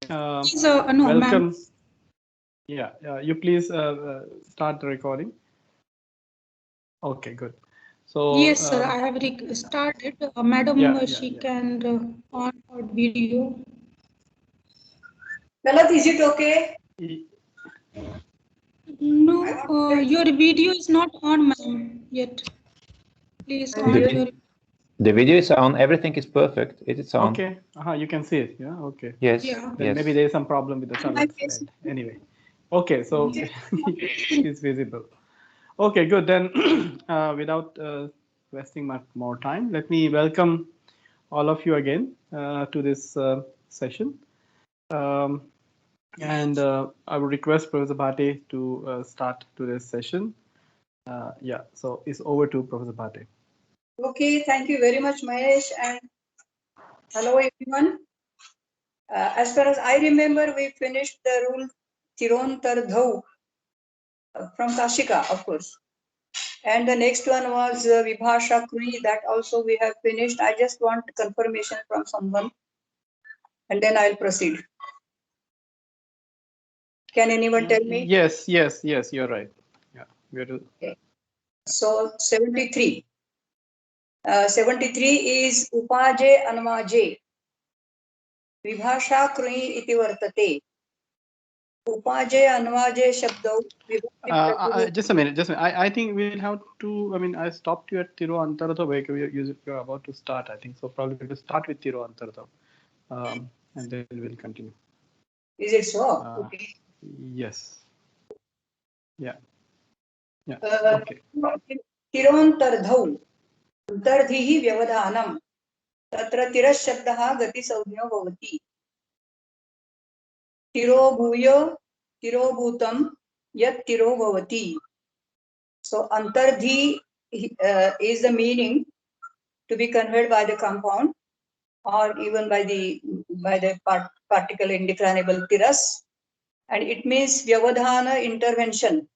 No, welcome. ma'am. Yeah, you please start the recording. Okay, good. So, Yes, sir. I have started. Madam, yeah, she can on her video. Galat, is it okay? yeah. No, your video is not on, ma'am, yet. Please And on you- your. The video is on. Everything is perfect. It is on. Okay, you can see it. Yeah, okay. Yes. Yeah. Then Yes. maybe there is some problem with the and my Charlotte's face. end. Anyway, okay, so it's visible. Okay, good. Then, without wasting much more time, let me welcome all of you again to this session. Um, and I would request Professor Bhate to start today's session. Yeah, so it's over to Professor Bhate. Okay, thank you very much, Mahesh, and hello everyone. As far as I remember, we finished the rule Tirontar Dhau from Kashika, of course. And the next one was Vibhasha Krui, that also we have finished. I just want confirmation from someone, and then I'll proceed. Can anyone tell me? Yes, you're right. Yeah, we are to... Okay. So 73. 73 is Upaje Anvaje. Vibhasha Krui iti vartate. Upaje Anvaje Shabdau. just a minute. I think we'll have to. I mean, I stopped you at Tiro Antaratha where you're about to start. I think so. Probably we'll start with Tiro Antaratha, and then we'll continue. Is it so? Okay. Yes. Yeah. Yeah. Okay. तिरोन्तर्धौ तर्धिः व्यवधानं तत्र तिरः शब्दः गतिसंज्ञो भवति तिरो भूय तिरो भूतं यत् तिरो भवति. So antardhi is the meaning to be conveyed by the compound or even by the particle indeclinable tiras, and it means vyavadhana, intervention.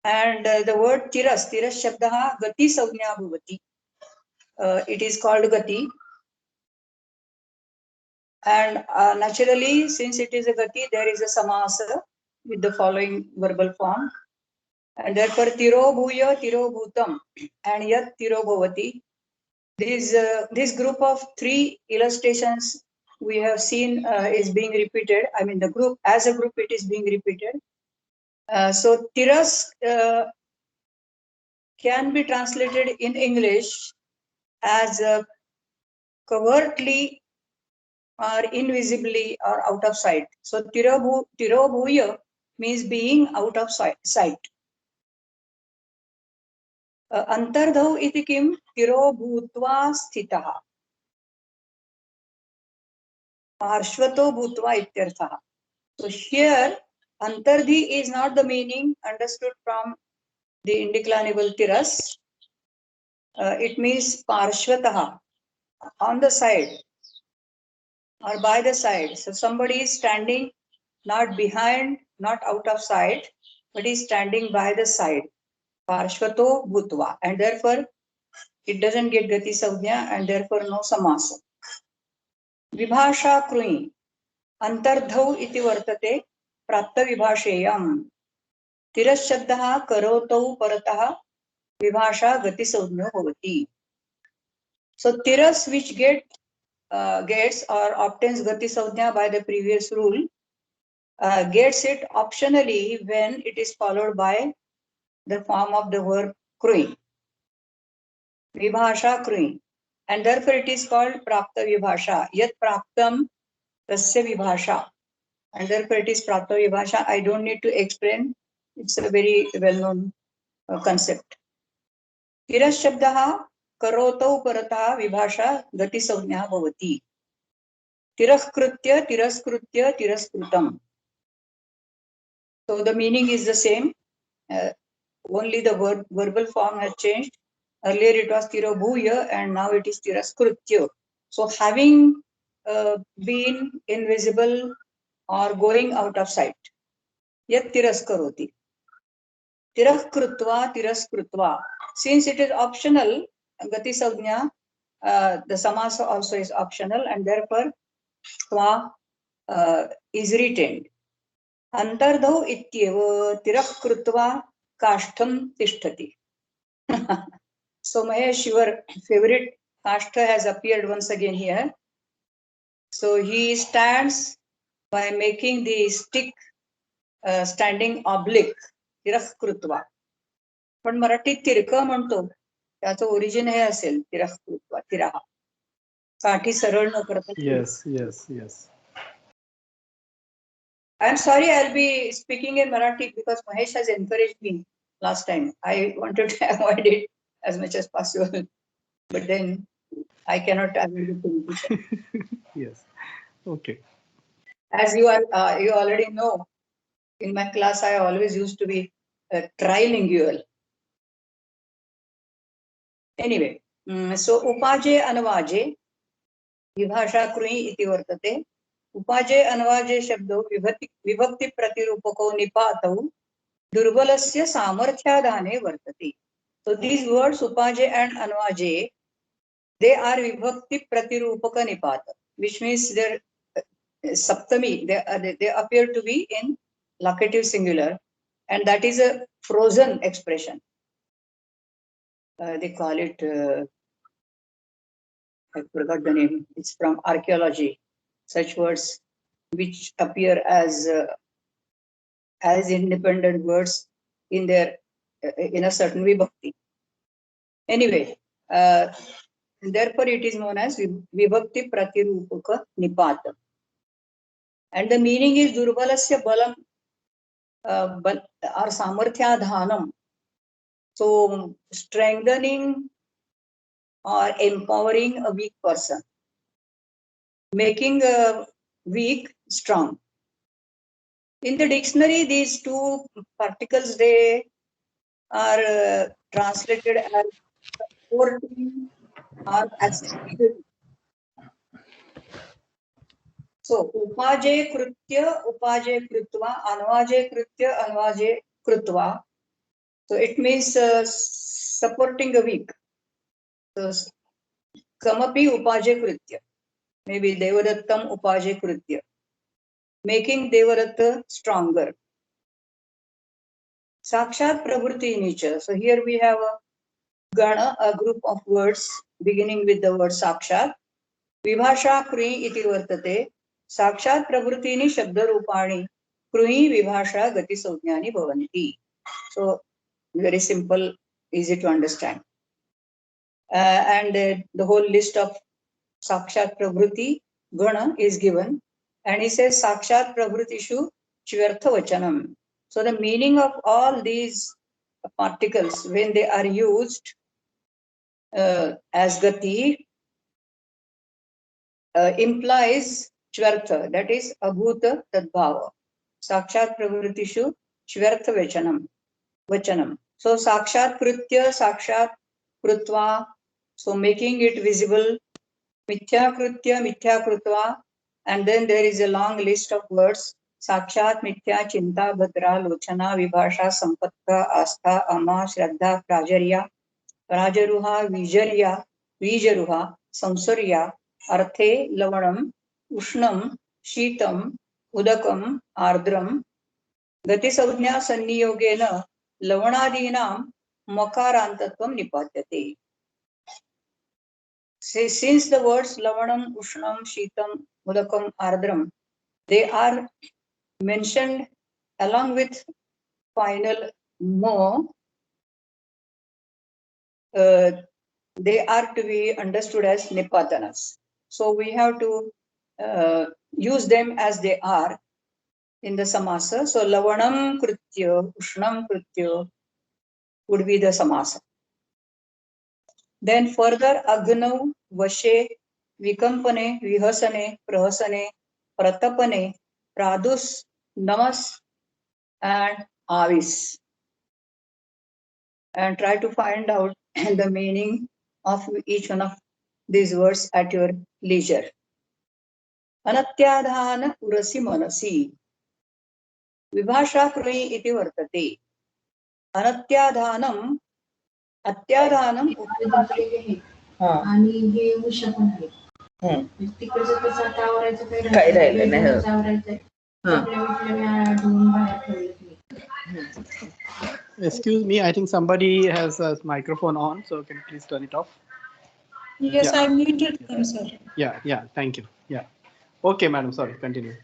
And the word tiras shabdaha gati savnya bhavati. It is called gati. And naturally, since it is a gati, there is a samasa with the following verbal form. And therefore, tiro bhuya, tiro bhutam, and yat tiro bhavati. This group of three illustrations we have seen is being repeated. I mean, the group as a group, it is being repeated. So tiras can be translated in English as covertly or invisibly or out of sight. So tiro bhuya means being out of sight. Antardhau iti kim tiro bhutva sthitah. Parshvato bhutva ityartha. So here, antardhi is not the meaning understood from the indeclinable tiras. It means parshvataha, on the side or by the side. So somebody is standing not behind, not out of sight, but is standing by the side. Parshvato bhutva. And therefore, it doesn't get gati savnya and therefore no samasa. Vibhasha krui. Antardhau iti vartate prapta vibhasheyam. तिरस् शब्दः करोतौ परतः विभाषा गति संज्ञो भवति. So tiras which gets or obtains gati संज्ञा by the previous rule gets it optionally when it is followed by the form of the verb krui. Vibhasha krui. And therefore it is called prapta vibhasha. Yat praptam tasya vibhasha. And therefore it is prapta vibhasha. I don't need to explain. It's a very well-known concept. तिरस् शब्दः करोतौ परतः विभाषा गतिसंज्ञा भवति. तिरस्कृत्य तिरस्कृत्य तिरस्कृतम्. So the meaning is the same. Only the verbal form has changed. Earlier it was tirobhuya and now it is tiraskritya. So having been invisible or going out of sight. Yat tiraskaroti. Tiraskrutva tiraskrutva. Since it is optional, gati savnya, the samasa also is optional, and therefore tva is retained. Antardhau ityeva tirah krutva kashtham tishtati. So Mahesh, your favorite kashtha has appeared once again here. So he stands by making the stick standing oblique, tirah krutva. पण मराठीत तिरकं म्हणतो, त्याचं origin हे असेल तिरह कृत्वा, तिराहा, काठी सरळ न करता. Yes, yes, yes. I'm sorry, I'll be speaking in Marathi because Mahesh has encouraged me last time. I wanted to avoid it as much as possible, but then I cannot avoid it. Yes. Okay. As you already know, in my class I always used to be trilingual. Anyway, so upaje anvaje विभाषा कृञि इति वर्तते. उपाजे अन्वाजे शब्दो विभक्ति प्रतिरूपको निपातौ दुर्बलस्य सामर्थ्याधाने वर्तते. So these words upaje and anvaje, they are vibhakti pratirupaka nipata, which means their saptami, they appear to be in locative singular, and that is a frozen expression. They call it, I forgot the name, it's from archaeology. Such words which appear as independent words in their in a certain vibhakti. Anyway, therefore it is known as vibhakti pratirupaka nipata. And the meaning is durbalasya balam or samarthya dhanam. So strengthening or empowering a weak person, making a weak strong. In the dictionary, these two particles, they are translated as supporting or assisting. So upaje krutva, anvaje krutva. So it means supporting a weak. So kamapi upaje krutya. Maybe devadattam upaje krutya. Making devadatta stronger. Sakshat pravruti nature. So here we have a gana, a group of words beginning with the word sakshat. Vibhasha krui iti vartate. Sakshat pravritini shabdarupani krui vibhasha gati saujnani bhavanti. So very simple, easy to understand. And the whole list of sakshat pravriti gana is given. And he says sakshat pravritishu chvartha vachanam. So the meaning of all these particles when they are used as gati implies chvartha, that is abhuta tadbhava. Sakshat pravritishu chvartha vachanam. So sakshat kritya, sakshat krutva, so making it visible, mithya krutva, and then there is a long list of words. Sakshat, mithya, chinta, bhadra, lochana, vibhasha, sampatta, astha, ama, shraddha, prajarya, rajaruha, vijaruha, samsarya, arthe, lavanam, ushnam, शीतम, उदकम, आर्द्रम, गति संज्ञा संनियोगेन लवणादीनां मकारांतत्वं निपात्यते. Since the words lavanam, ushnam, shitam, udakam, ardram, they are mentioned along with final mo, they are to be understood as nipatanas. So we have to use them as they are in the samasa. So lavanam kritya, ushnam kritya would be the samasa. Then further agnav, vashe, vikampane, vihasane, prahasane, pratapane, pradus, namas, and avis. And try to find out the meaning of each one of these words at your leisure. Anatyadhana urasi manasi. Vibhasha krui iti vartate. Anatyadhanam, अत्याधानम आणि हे उषा पण आहे. तिकडचं तसं आता आवरायचं काही राहिलं नाही, हो. वेगळंच आवरायचंय. हा. आपल्या विटल्या मी धुवून बाहेर ठेवले की. Excuse me, I think somebody has a microphone on, so can you please turn it off? Yes, Yeah. I muted them, sir. Yeah, thank you. Yeah. Okay, madam, sorry, continue.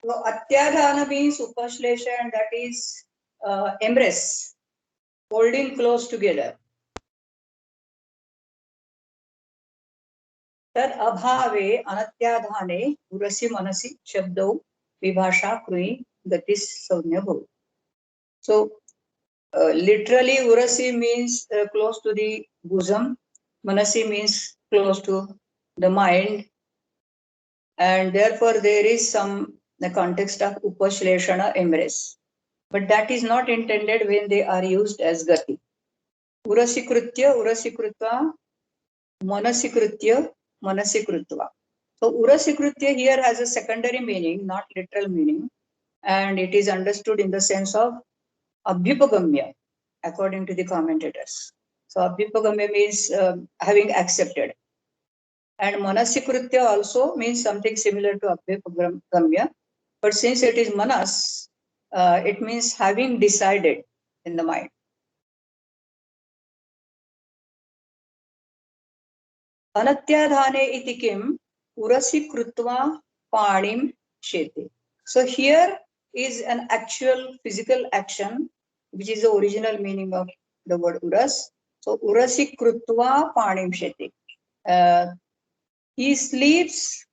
So Atyadhana means upashlesha, that is embrace, holding close together. Tad abhave anatyadhane urasi manasi shabdo vibhasha krui gatis saunya bhav. So literally urasi means close to the bosom, manasi means close to the mind, and therefore there is some the context of upashleshana, embrace, but that is not intended when they are used as gati. Urasi krutva, manasi krutva. So urasi krutya here has a secondary meaning, not literal meaning, and it is understood in the sense of abhyupagamya, according to the commentators. So abhyupagamya means having accepted. And manasikritya also means something similar to abhyupagamya, but since it is manas, it means having decided in the mind. Anatyadhane iti kim urasi krutva panim shete. So here is an actual physical action, which is the original meaning of the word uras. So urasi krutva panim shete. He sleeps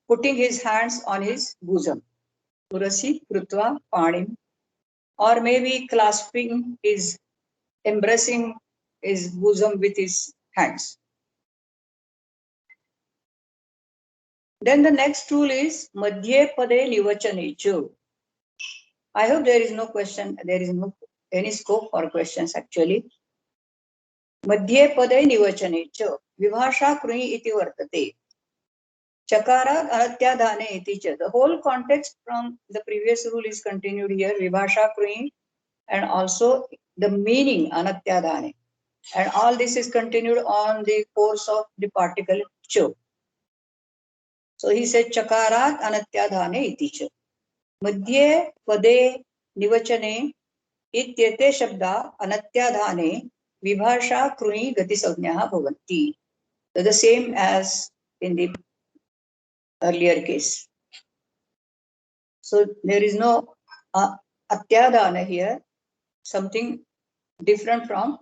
putting his hands on his bosom. Urasi krutva panim. Or maybe clasping his, embracing his bosom with his hands. Then the next rule is madhye pade nivachane. I hope there is no question, there is no any scope for questions actually. Madhye pade nivachane vibhasha kruni iti vartate. Chakara anatyadhane iti cha. The whole context from the previous rule is continued here, vibhasha kruni, and also the meaning anatyadhane. And all this is continued on the course of the particle cho. So he said chakarat anatyadhane iti cha. Madhye pade nivachane ityete shabda anatyadhane vibhasha kruni gati sagnyaha bhavanti. So the same as in the earlier case. So there is no atyadhana here, something different from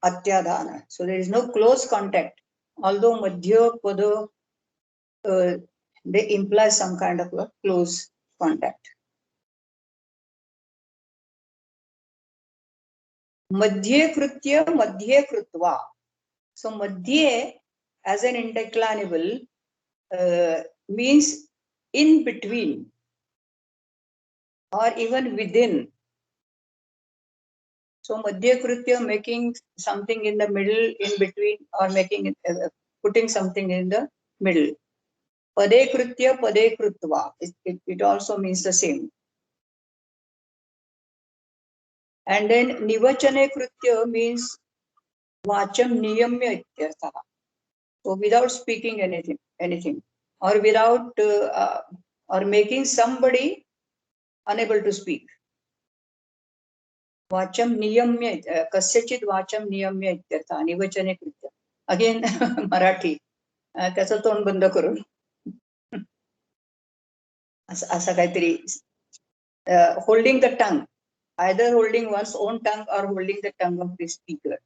atyadhana. So there is no close contact. Although madhya pada they imply some kind of a close contact. Madhye krutva. So madhye as an indeclinable means in between or even within. So madhya krutya, making something in the middle, in between, or making putting something in the middle. Pade krutya, pade krutva. It also means the same. And then nivachane krutya means vacham niyamya ityartha. So without speaking anything, or without or making somebody unable to speak. Vacham niyamya, kasyachit vacham niyamya ityartha, nivachane krutya. Again, Marathi. त्याचं तोंड बंद करून असं काहीतरी holding the tongue, either holding one's own tongue or holding the tongue of the speaker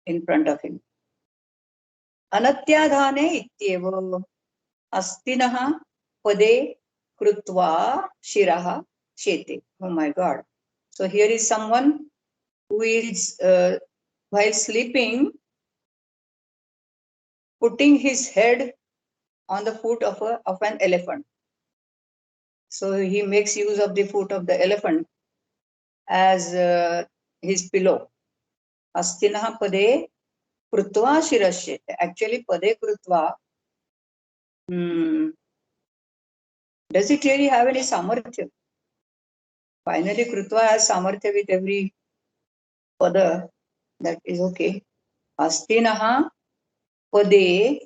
in front of him. Anatyadhane ityeva astinaha pade krutva shiraha shete. Oh my God. So here is someone who is while sleeping putting his head on the foot of an elephant. So he makes use of the foot of the elephant as his pillow. Astinaha pade krutva shirashe. Actually, pade krutva. Does it really have any samarthya? Finally, krutva has samarthya with every pada. That is okay. Astinaha pade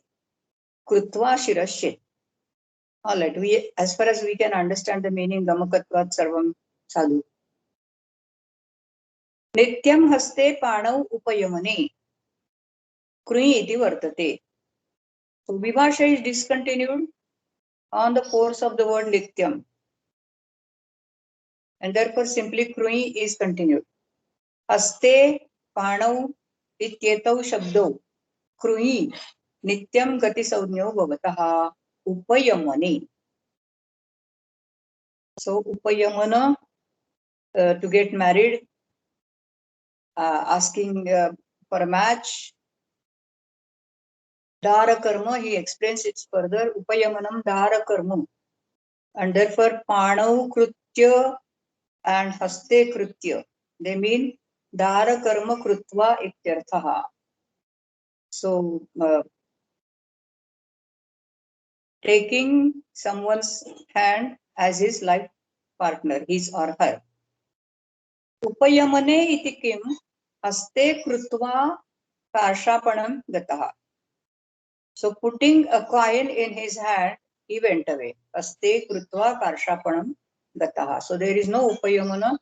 krutva shirashet. All right, we, as far as we can understand the meaning, gamakatvat sarvam sadhu. Nityam haste panau upayamane krui iti vartate. So vibhasha is discontinued on the force of the word nityam, and therefore simply krui is continued. Haste panau ityetau shabdau krui nityam gati saujnyo bhavatah upayamane. So upayamana, to get married, asking for a match. Dhara karma, he explains it further. Upayamanam dhara karma. And therefore panau krutya and haste krutya, they mean dhara karma krutva ityarthaha. So taking someone's hand as his life partner, his or her. Upayamane iti kim haste krutva karshapanam gataha. So putting a coin in his hand, he went away. Haste krutva karshapanam gataha. So there is no upayamana.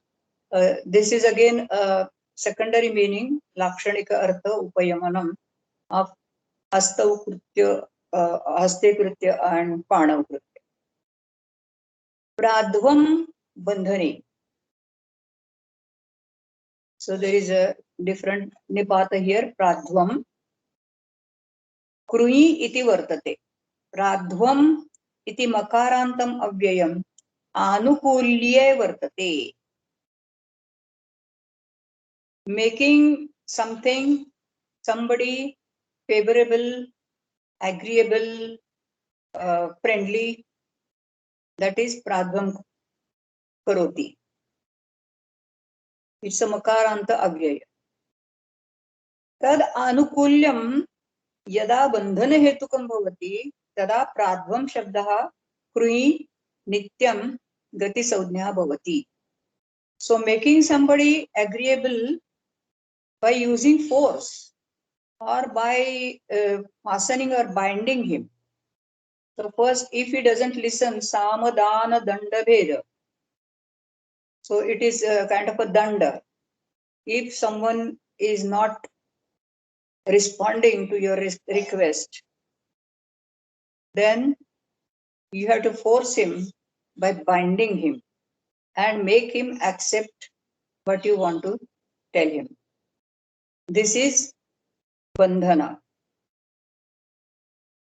This is again a secondary meaning, lakshanika artha upayamanam of hastau krutya, haste krutya and panav krutya. Pradhvam bandhani. So there is a different nipata here. Pradhvam krui iti vartate. Pradhvam iti makarantam avyayam anukulye vartate. Making something, somebody favorable, agreeable, friendly, that is pradhvam karoti. It's a makaranta avyaya. Tad anukulyam yada bandhana hetukam bhavati tada pradhvam shabdaha krui nityam gati saujnya bhavati. So making somebody agreeable by using force or by fastening or binding him. So first, if he doesn't listen, samadana danda bheda. So it is a kind of a danda. If someone is not responding to your request, then you have to force him by binding him and make him accept what you want to tell him. This is bandhana.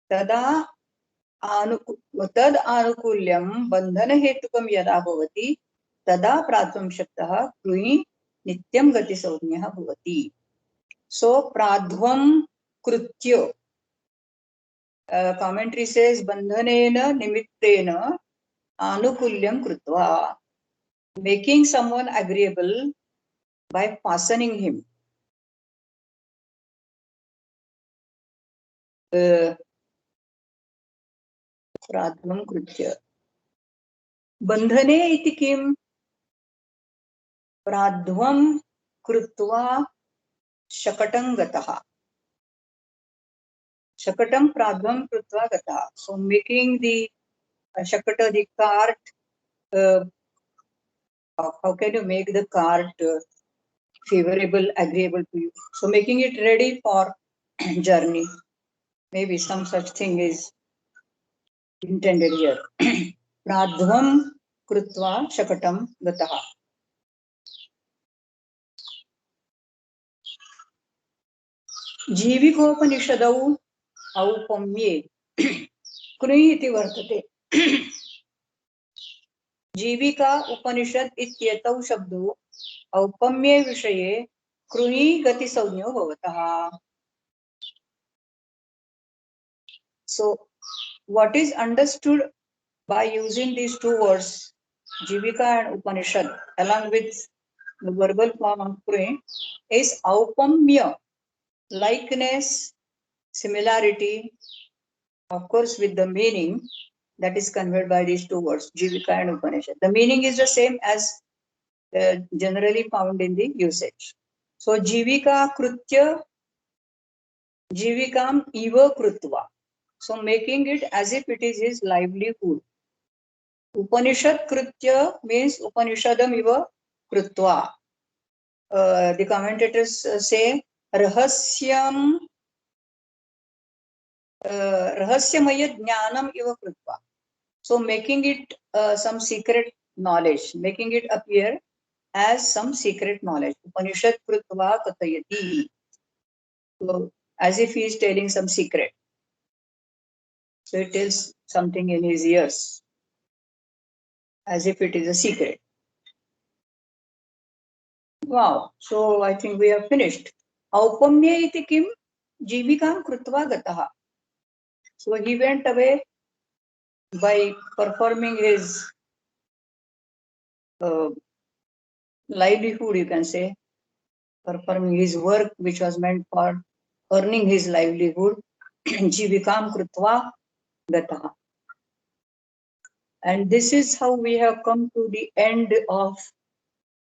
Tada tad anukulyam bandhana hetukam yada bhavati tada pradhvam shabdaha krui nityam gati saujnyaha bhavati. So pradhvam krutya. Commentary says bandhanena nimittena anukulyam krutva. Making someone agreeable by fastening him. Pradhvam krutya. Bandhane iti kim? Pradhvam krutva shakatam gataha. Shakatam pradhvam krutva gataha. So making the shakata, the cart, how can you make the cart favorable, agreeable to you? So making it ready for journey. Maybe some such thing is intended here. Pradhvam krutva shakatam gataha. जीविकोपनिषदौ औपम्ये कृञि इति वर्तते. जीविका उपनिषद इत्येतौ शब्दौ औपम्ये विषये कृञि गति संज्ञो भवतः. So what is understood by using these two words, Jivika and Upanishad, along with the verbal form of Krui, is aupamya, likeness, similarity, of course, with the meaning that is conveyed by these two words, Jivika and Upanishad. The meaning is the same as generally found in the usage. So Jivika Krutya Jivikam iva krutva. So making it as if it is his livelihood. Upanishad kritya means Upanishadam iva krutva. The commentators say rahasyam rahasyamaya jnanam iva krutva. So making it some secret knowledge, making it appear as some secret knowledge. Upanishad krutva katayati. So as if he is telling some secret. So it tells something in his ears, as if it is a secret. Wow. So I think we have finished. Aupamya iti kim jivikam krutva gataha. So he went away by performing his livelihood, you can say, performing his work which was meant for earning his livelihood. Jivikam krutva gataha. And this is how we have come to the end of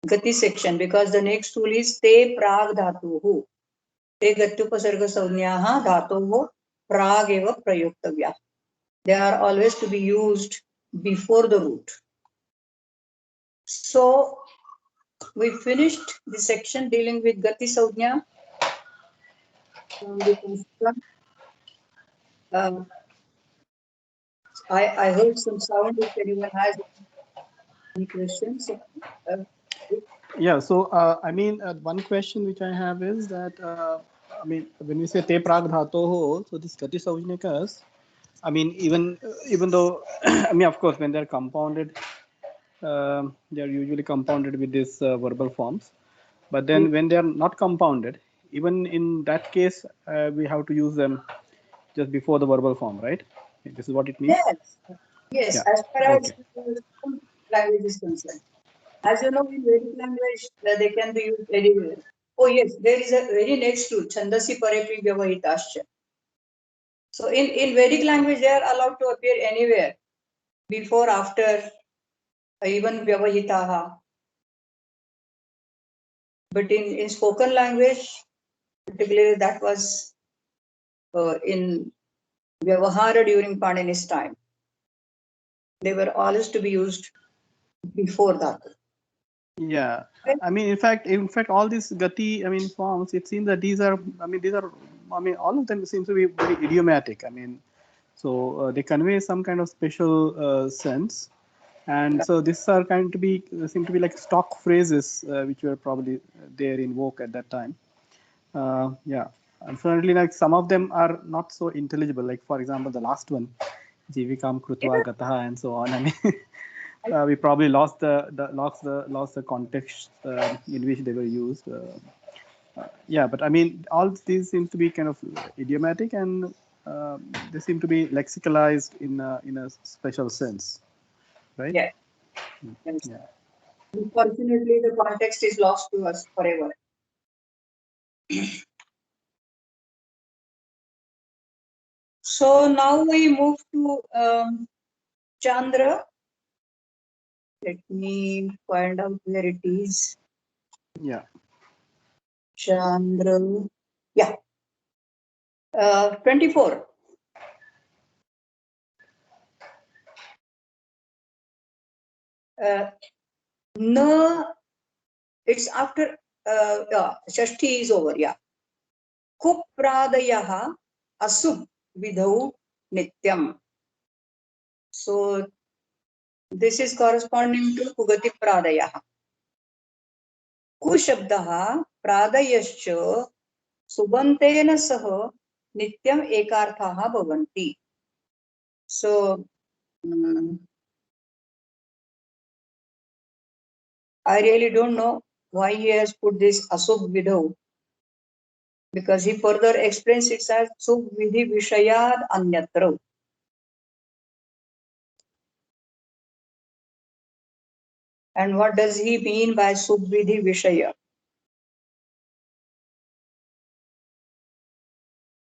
Gati section, because the next tool is te prag dhatuhu. Te gatyupasarga saunyaha dhatoho prag eva prayoktavya. They are always to be used before the root. So we finished the section dealing with Gati Saunya. I heard some sound. If anyone has any questions. Yeah, so one question which I have is that when we say te prag dhatoho, so this gati saujnikas, even though of course when they're compounded, they're usually compounded with these verbal forms, but then when they are not compounded, even in that case, we have to use them just before the verbal form, right? This is what it means. Yes, Yeah. as far as Okay. language is concerned. As you know, in Vedic language, they can be used anywhere. Oh yes, there is a very next tool, Chandasi Parepi Vyavahitascha. So in Vedic language, they are allowed to appear anywhere, before, after, even Vyavahitaha. But in spoken language, particularly that was in Vyavahara during Panini's time. They were always to be used before that. Yeah, in fact, all these gati, forms. It seems that these are, all of them seem to be very idiomatic. So they convey some kind of special sense, and so these are seem to be like stock phrases which were probably there in vogue at that time. Yeah, unfortunately, like some of them are not so intelligible. Like for example, the last one, Jivikam Krutva Gataha, and so on. We probably lost the context in which they were used. Yeah, but all these seems to be kind of idiomatic, and they seem to be lexicalized in a special sense, right? Yeah. Yeah. Unfortunately, the context is lost to us forever. So now we move to Chandra. Let me find out where it is. Yeah. Chandra. Yeah. 24. No, it's after Shashti is over. Yeah. Kupradayaha asub vidhau nityam. So this is corresponding to Kugati Pradayaha. Kushabdaha Pradayascha Subantena Saha Nityam Ekarthaha Bhavanti. So I really don't know why he has put this Asub Vidhu, because he further explains it as Sub Vidhi Vishayad Anyatra. And what does he mean by Sub Vidhi Vishaya?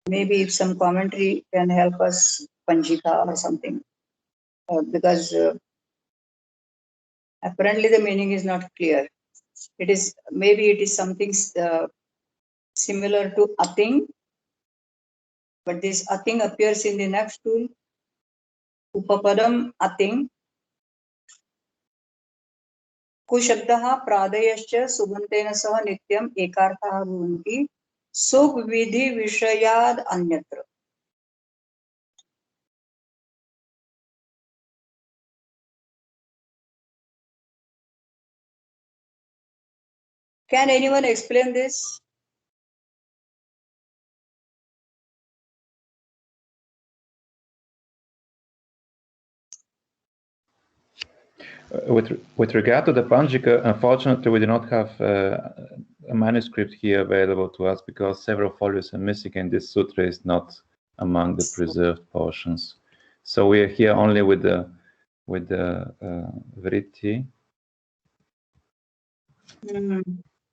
Maybe if some commentary can help us, Panjika or something, because apparently the meaning is not clear. Maybe it is something similar to Ating, but this ating appears in the next rule. Upapadam ating. कुशब्दः प्रादयश्च सुबन्तेन सह नित्यम् एकार्थः भवन्ति सुख विधि विषयाद् अन्यत्र. Can anyone explain this? With regard to the Panjika, unfortunately, we do not have a manuscript here available to us because several folios are missing, and this sutra is not among the preserved portions. So we are here only with the vritti.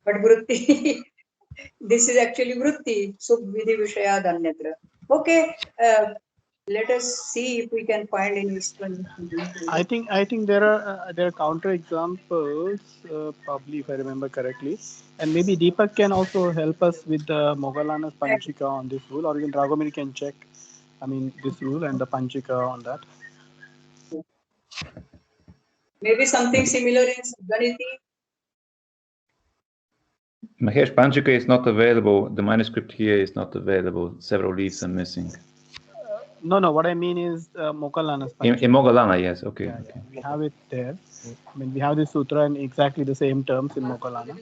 But vritti, this is actually vritti. Sukh vidhi vishayad anyatra. Okay, let us see if we can find any explanation. I think there are counter examples, probably if I remember correctly, and maybe Deepak can also help us with the Moggallana's Panchika on this rule, or even Raghavamani can check. I mean, this rule and the Panchika on that. Maybe something similar in Ganiti. Mahesh, Panchika is not available. The manuscript here is not available. Several leaves are missing. No. What I mean is Moggallana's Panchika. In Moggallana, yes. Okay. Yeah, Okay. we have it there. I mean, we have this sutra in exactly the same terms in Moggallana.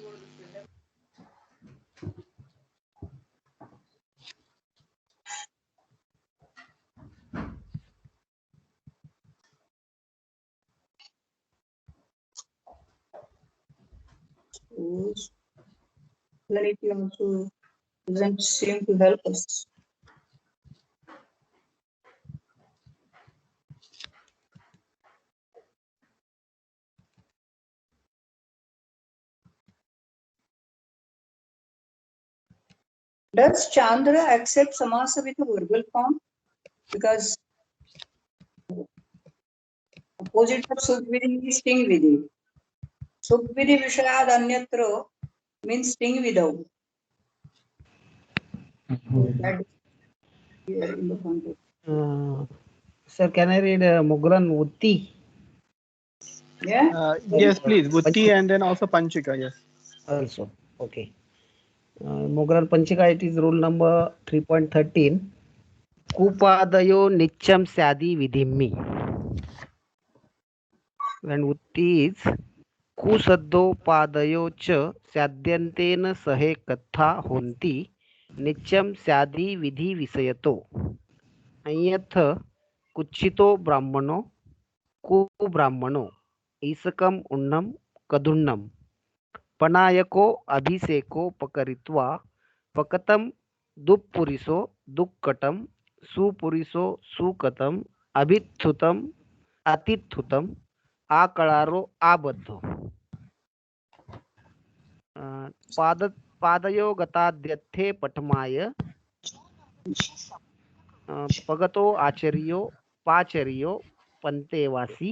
Ganiti also doesn't seem to help us. Does Chandra accept samasa with a verbal form? Because opposite of Sukvidhi is Sting Vidhi. Sukvidhi Vishayad Anyatra means Sting without. That is here in the context. Sir, can I read Mogran Utti? Yeah? Yes, please. Vutti and then also Panchika, yes. Also, okay. Mogran Panchika, it is rule number 3.13. Kupadayo nicham sadi vidhimmi. And Utti is Kusaddo padayo cha sadyantena sahe katha honti nicham sadi vidhi visayato. Anyatha kuchito brahmano ku brahmano isakam unnam kadunnam पनायको अभिषेको पकरित्वा पकतम दुप्पुरिसो दुक्कटम सुपुरिसो सुकतम अभिथुतम अतिथुतम आकळारो आबद्धो पादयो गताद्यथे पठमाय पगतो आचर्यो पाचर्यो पंतेवासी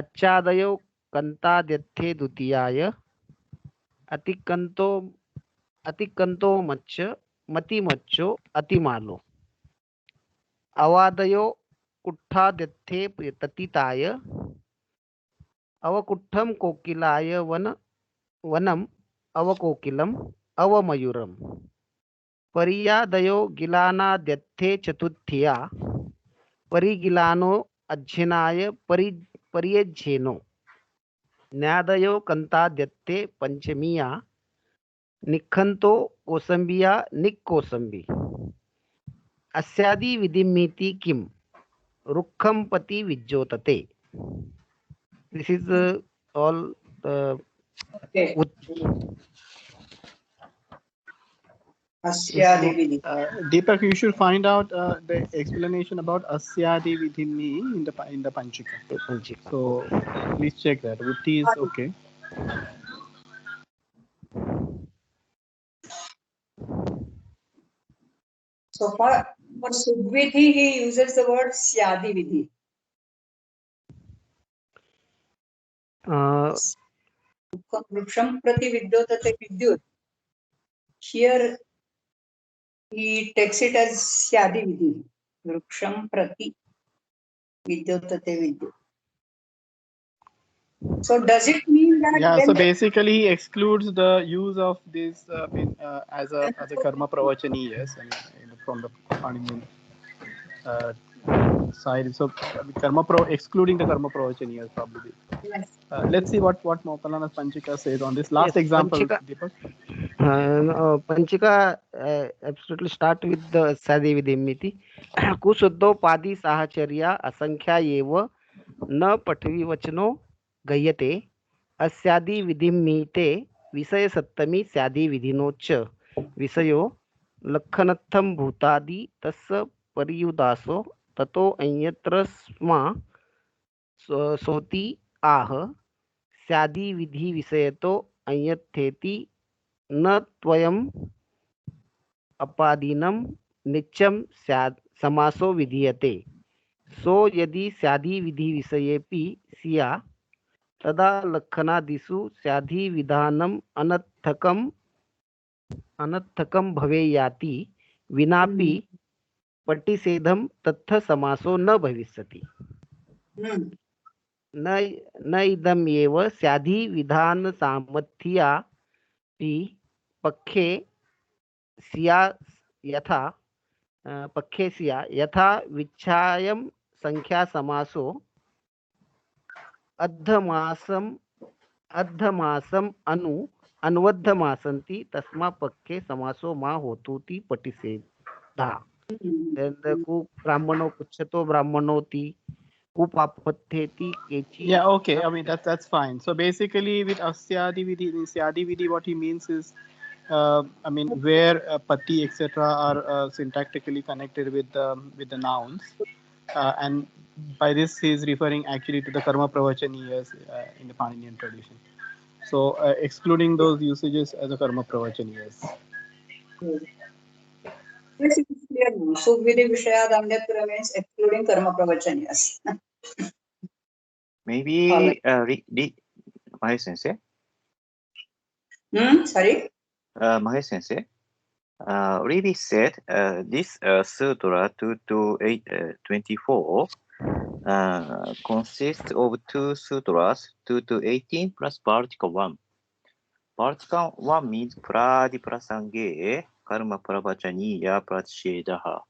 अच्छादयो कंताद्यथे द्वितीयाय अतिकंतो मच्च मतिमच्चो अतिमालो अवादयो कुट्ठाद्यथे ततिताय अवकुट्ठम कोकिलाय वनम अवकोकिलम अवमयूरम परियादयो गिलानाद्यथे चतुर्थिया परिगिलानो अज्झिनाय परियज्झेनो न्यादयो कंताद्यथे पंचमिया निखंतो कोसंबिया निक्कोसंबी अस्यादि विधिमिति किम रुक्खम पति विज्योतते. This is all Okay. Asyadi vidhi. Deepak, you should find out the explanation about Asyadi Vidhini in the Panchika. So please check that. Vutti is okay. So for Sukvidhi, he uses the word Syadi Vidhi. Vruksham prati vidyotate vidyut. Here he takes it as Syadi Vidhi. Vruksham Prati Vidyutate Vidyu. So does it mean that Yeah, when so basically he excludes the use of this as a karma pravachaniyas, I mean, from the Paninian side. So excluding the karma pravachaniyas probably. yes. Let's see what Mokalana Panchika says on this last Yes, example, Panchika. Deepak. Panchika absolutely start with the Sadi Vidimiti. कुशुद्धोपाधि साहचर्या असंख्या एव न पठवी वचनो गयते अस्यादि विधिमीते विषय सप्तमी स्यादि विधिनोच्च विषयो लक्षणत्थम भूतादि तस्य परियुदासो ततो अन्यत्र स्मा सोति आह स्यादि विधि विषयतो अन्यथेति न त्वयम् अपादीनं नित्यं स्यात् समासो विधीयते सो यदि स्यादि विधि विषयेपि स्या तदा लक्षणादिषु स्यादि विधानम् अनर्थकं भवेयाति विनापि पटिसेधं तत्थ समासो न भविष्यति न इदम् एव स्यादि विधान सामर्थ्यापि पक्षे स्या यथा विच्छायं संख्या समासो अद्धमासम अन्वद्धमासन्ति तस्मा पक्षे समासो मा होतुति पटिसेधा कु ब्राह्मणो पुच्छतो ब्राह्मणोति कुपापथेति केचि. Yeah, okay. I mean that's fine. So basically, with Asyadi Vidhi, in Syadi Vidhi, what he means is, I mean, where pati etc. are syntactically connected with the nouns, and by this he is referring actually to the karma pravachaniyas in the Paninian tradition. So excluding those usages as a karma pravachaniyas. Yes, it is clear now. Sugvidhi Vishayad Amnyatra means excluding karma pravachaniyas. Maybe Mahesh Sensei. Sorry? Mahesh Sensei. Rivi said this Sutra 2-8-24 consists of two sutras, 2-18 plus Vartika 1. Vartika 1 means Pradi Prasange Karma Pravachaniya Pratishedaha.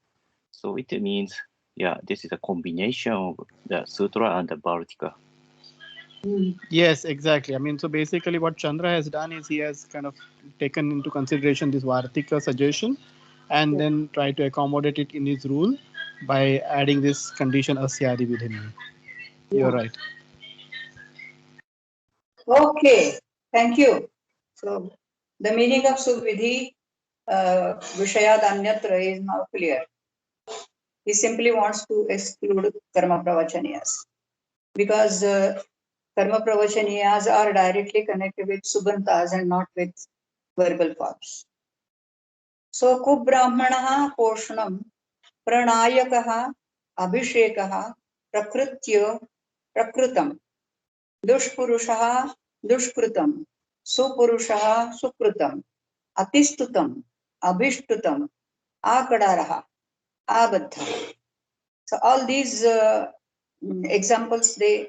So it means, yeah, this is a combination of the Sutra and the Vartika. Yes, exactly. I mean, so basically what Chandra has done is he has kind of taken into consideration this Vartika suggestion and then try to accommodate it in his rule by adding this condition Asyadi with him. You're right. Okay, thank you. So the meaning of Sugvidhi Vishayad Anyatra is now clear. He simply wants to exclude karma pravachaniyas because karma pravachaniyas are directly connected with subantas and not with verbal forms. So kubrahmanaha poshnam pranayakaha abhishekaha prakritya prakritam dushpurushaha dushkritam supurushaha sukritam atistutam abhishtutam akadaraha abadha. So all these examples, they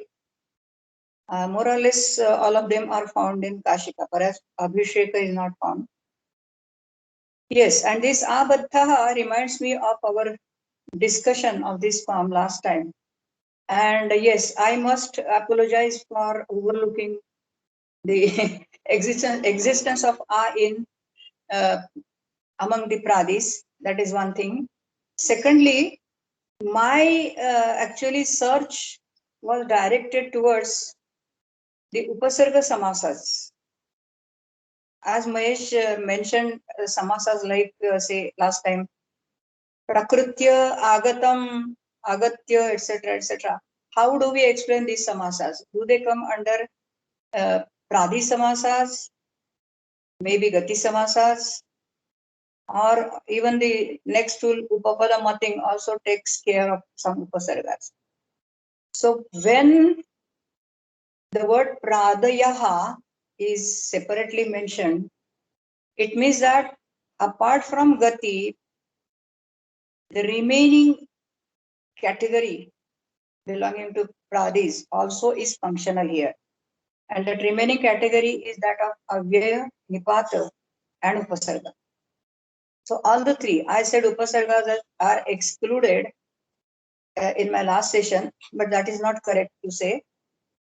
more or less all of them are found in Kashika, whereas Abhisheka is not found. Yes, and this abadha reminds me of our discussion of this form last time. And yes, I must apologize for overlooking the existence of a in among the pradis. That is one thing. Secondly, my actually search was directed towards the upasarga samasas. As Mahesh mentioned, samasas like say last time, prakritya, agatam, agatya, etc., etc. How do we explain these samasas? Do they come under pradi samasas, maybe gati samasas, or even the next tool upapada mating also takes care of some upasargas? So when the word pradayaha is separately mentioned, it means that apart from gati, The remaining category belonging to pradis also is functional here. And that remaining category is that of avyaya, nipata, and upasarga. So all the three, I said upasargas are excluded in my last session, but that is not correct to say,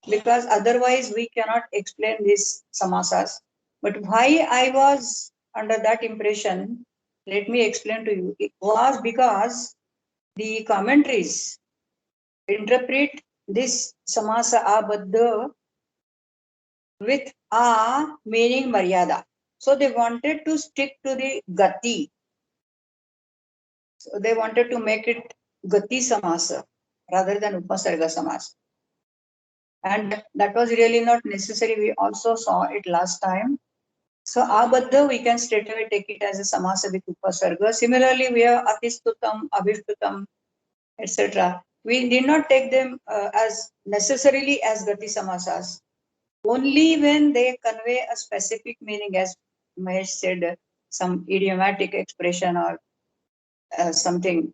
because otherwise we cannot explain these samasas. But why I was under that impression, let me explain to you. It was because the commentaries interpret this samasa abadda with a meaning maryada. So they wanted to stick to the gati. So they wanted to make it gati samasa rather than upasarga samasa. And that was really not necessary. We also saw it last time. So abadda we can straight away take it as a samasa with upasarga. Similarly, we have atistutam, abhishtutam, etc. We did not take them as necessarily as gati samasas. Only when they convey a specific meaning, as Mahesh said, some idiomatic expression or something,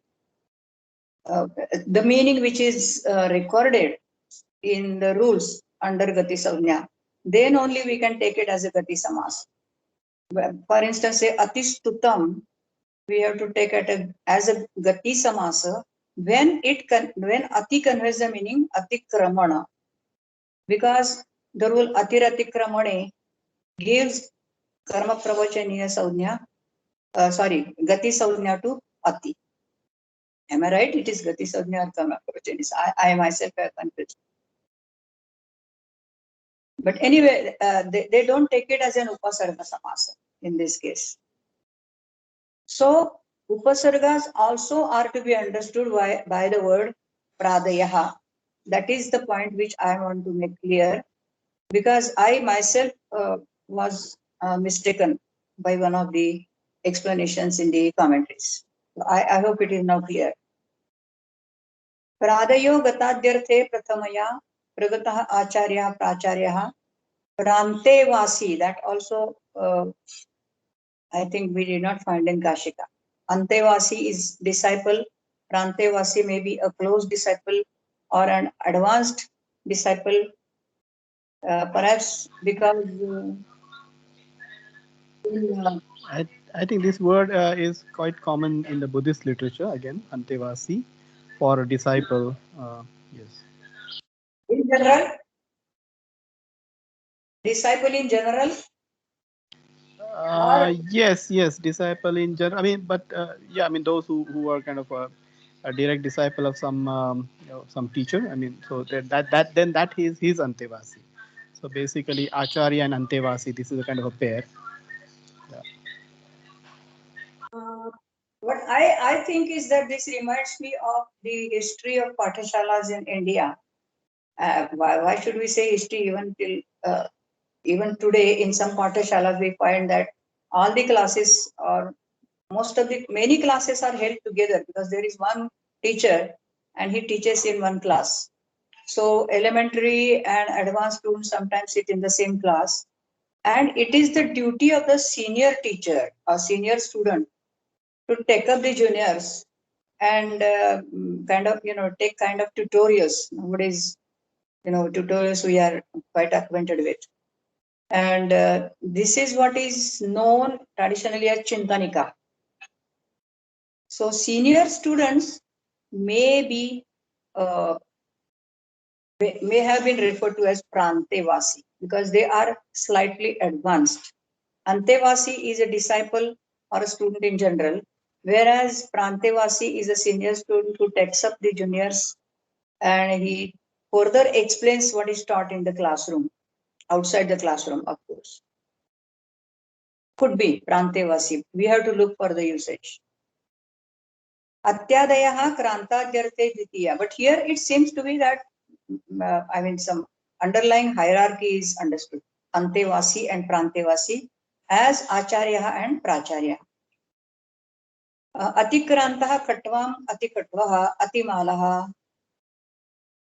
the meaning which is recorded in the rules under Gati Savnya, then only we can take it as a Gati Samas. For instance, say Atistutam, we have to take it as a Gati Samasa when Ati conveys the meaning Atikramana. Because the rule Atiratikramane gives Karma Pravachaniya Savnya, Gati Savnya to Ati. Am I right? It is Gati Savnya or Karma Pravachaniya. I myself have confused. But anyway, they don't take it as an upasarga samasa in this case. So upasargas also are to be understood by the word pradayaha. That is the point which I want to make clear, because I myself was mistaken by one of the explanations in the commentaries. I hope it is now clear. Pradayo gatadyarthe prathamaya pragatah acharya pracharyah Prantevasi, that also I think we did not find in Kashika. Antevasi is disciple. Prantevasi may be a close disciple or an advanced disciple, perhaps because I think this word is quite common in the Buddhist literature, again, Antevasi, for a disciple. Yes. in general, disciple in general. Yes, disciple in general. I mean, but yeah, I mean those who are kind of a direct disciple of some some teacher. I mean, so that is his Antevasi. So basically, Acharya and Antevasi. This is a kind of a pair. Yeah. What I think is that this reminds me of the history of Pathashalas in India. Why should we say history even till even today in some Pathashalas we find that all the classes or many classes are held together because there is one teacher and he teaches in one class. So elementary and advanced students sometimes sit in the same class, and it is the duty of the senior teacher or senior student to take up the juniors and take kind of tutorials. Nowadays, tutorials we are quite acquainted with. And this is what is known traditionally as Chintanika. So senior students may have been referred to as Prantevasi because they are slightly advanced. Antevasi is a disciple or a student in general, whereas Prantevasi is a senior student who takes up the juniors and he further explains what is taught in the classroom, outside the classroom, of course. Could be Prantevasi. We have to look for the usage. Atyadayaha Krantadyarte Ditiya. But here it seems to be that, some underlying hierarchy is understood. Antevasi and Prantevasi as Acharya and Pracharya. Atikrantaha Katvam Atikatvaha Atimalaha.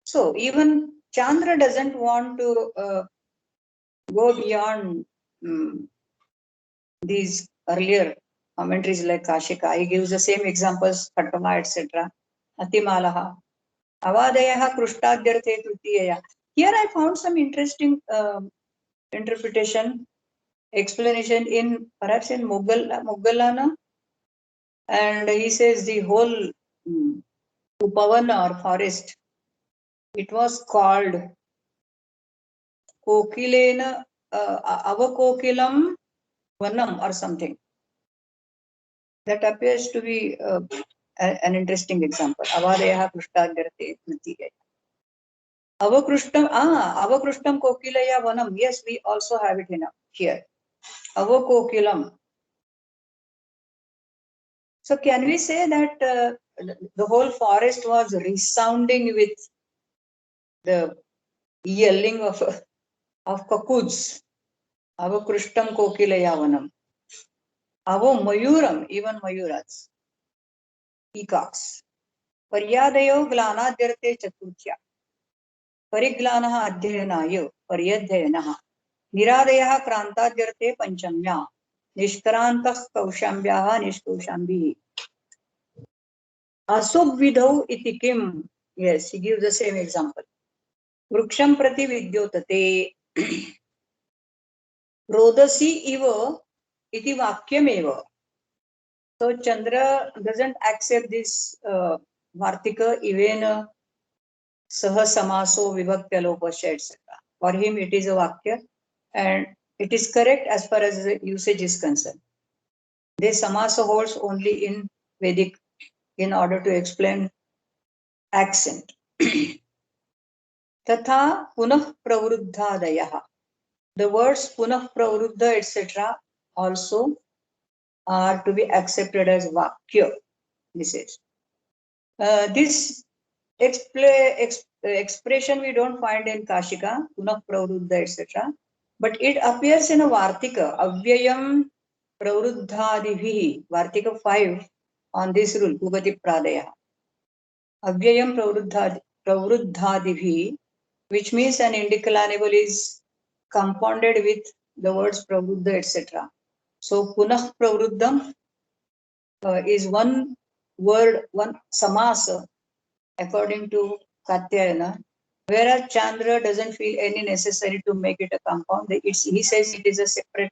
So even Chandra doesn't want to go beyond these earlier commentaries like Kashika, he gives the same examples, Khatama, etc. Atimalaha. Avadayaha Krushtadhyarthe Trutiyaya. Here I found some interesting interpretation, explanation in perhaps in Mughallana. And he says the whole Upavana or forest, it was called Kokilena Avakokilam Vanam or something. That appears to be an interesting example. Avadeha Krushtadhyarthe Trutiyaya. Avakrushtam Kokilaya Vanam. Yes, we also have it here. Avakokilam. So can we say that the whole forest was resounding with the yelling of cuckoos? Avakrushtam Kokilaya Vanam. Avo Mayuram, even Mayuras, peacocks. Paryadayo Glanadhyarte Chaturthya. Pariglanaha Adhyayanayo, Paryadhyayanaha. Niradayah Krantadhyarte Panchamya. Nishkarantah Kaushambyaha Nishkaushambihi. Asubvidhau iti kim. Yes, he gives the same example. Vruksham prati vidyotate. Rodasi iva iti vakyam eva. So Chandra doesn't accept this Vartika even saha samaso vibhakti alopasya etc. For him it is a Vakya and it is correct as far as the usage is concerned. This samasa holds only in Vedic in order to explain accent. Tatha punah pravruddhadayah. The words punah pravruddha etc. also are to be accepted as vakya. This is this expression we don't find in Kashika, punah pravruddha etc. But it appears in a Vartika, avyayam pravruddhadibhihi, Vartika 5 on this rule, Bhuvati Pradaya. Avyayam pravruddhadibhihi, which means an indeclinable is compounded with the words pravruddha etc. So punah pravruddham is one word, one samasa according to Katyayana, whereas Chandra doesn't feel any necessary to make it a compound. He says it is a separate,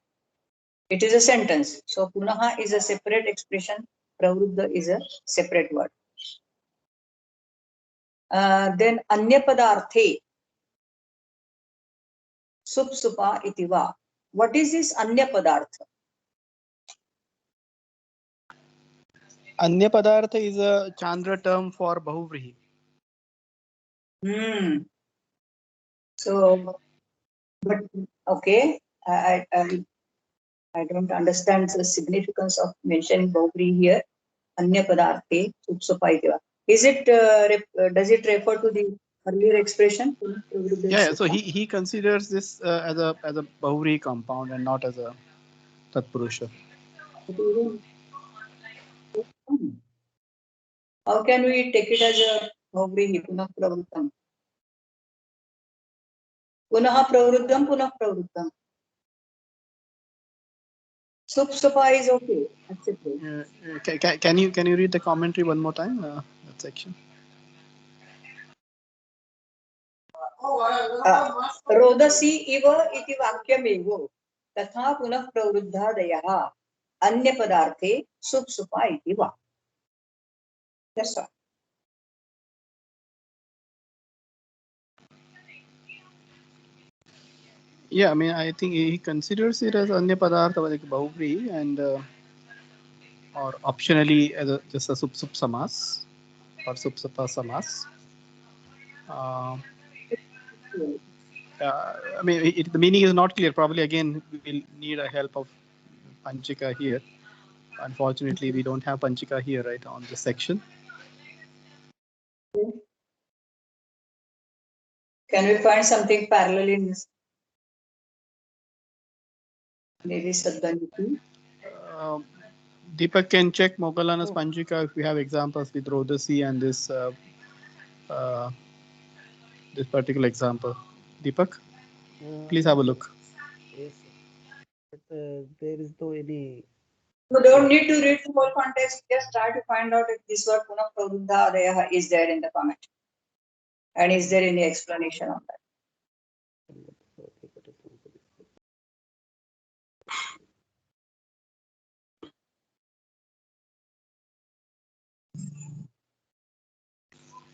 it is a sentence. So punaha is a separate expression, pravruddha is a separate word. Then anya padarthe supsupa itiva. What is this anya padartha? Anya Padartha is a Chandra term for Bahuvrihi. So, but okay, I don't understand the significance of mentioning Bahuvrihi here. Anya padarthe supsupa itiva. Is it does it refer to the earlier expression? Yeah, so he considers this as a Bahuvrihi compound and not as a Tatpurusha. How can we take it as a Bahuvrihi, punah pravruddham? Punah pravruddham. Supsupa is okay. Acceptable. Can you read the commentary one more time? That section. Rodasi iva iti vakyamevo tatha punah pravruddhadayah anya padarthe supsupa iti va. That's all. Yeah, I mean, I think he considers it as Anya Padartha like Bahuvrihi and or optionally as just a Sup Samas or Supsapa Samas. I mean, the meaning is not clear. Probably again, we will need a help of Panchika here. Unfortunately, we don't have Panchika here, right, on this section. Can we find something parallel in this? Maybe Saddhaniti. Deepak can check Moggallana's Panchika if we have examples with Rodasi and this this particular example. Deepak, please have a look. Yes, but there is no any You don't need to read the whole context. Just try to find out if this word punah pravruddha adayah is there in the comment. And is there any explanation on that?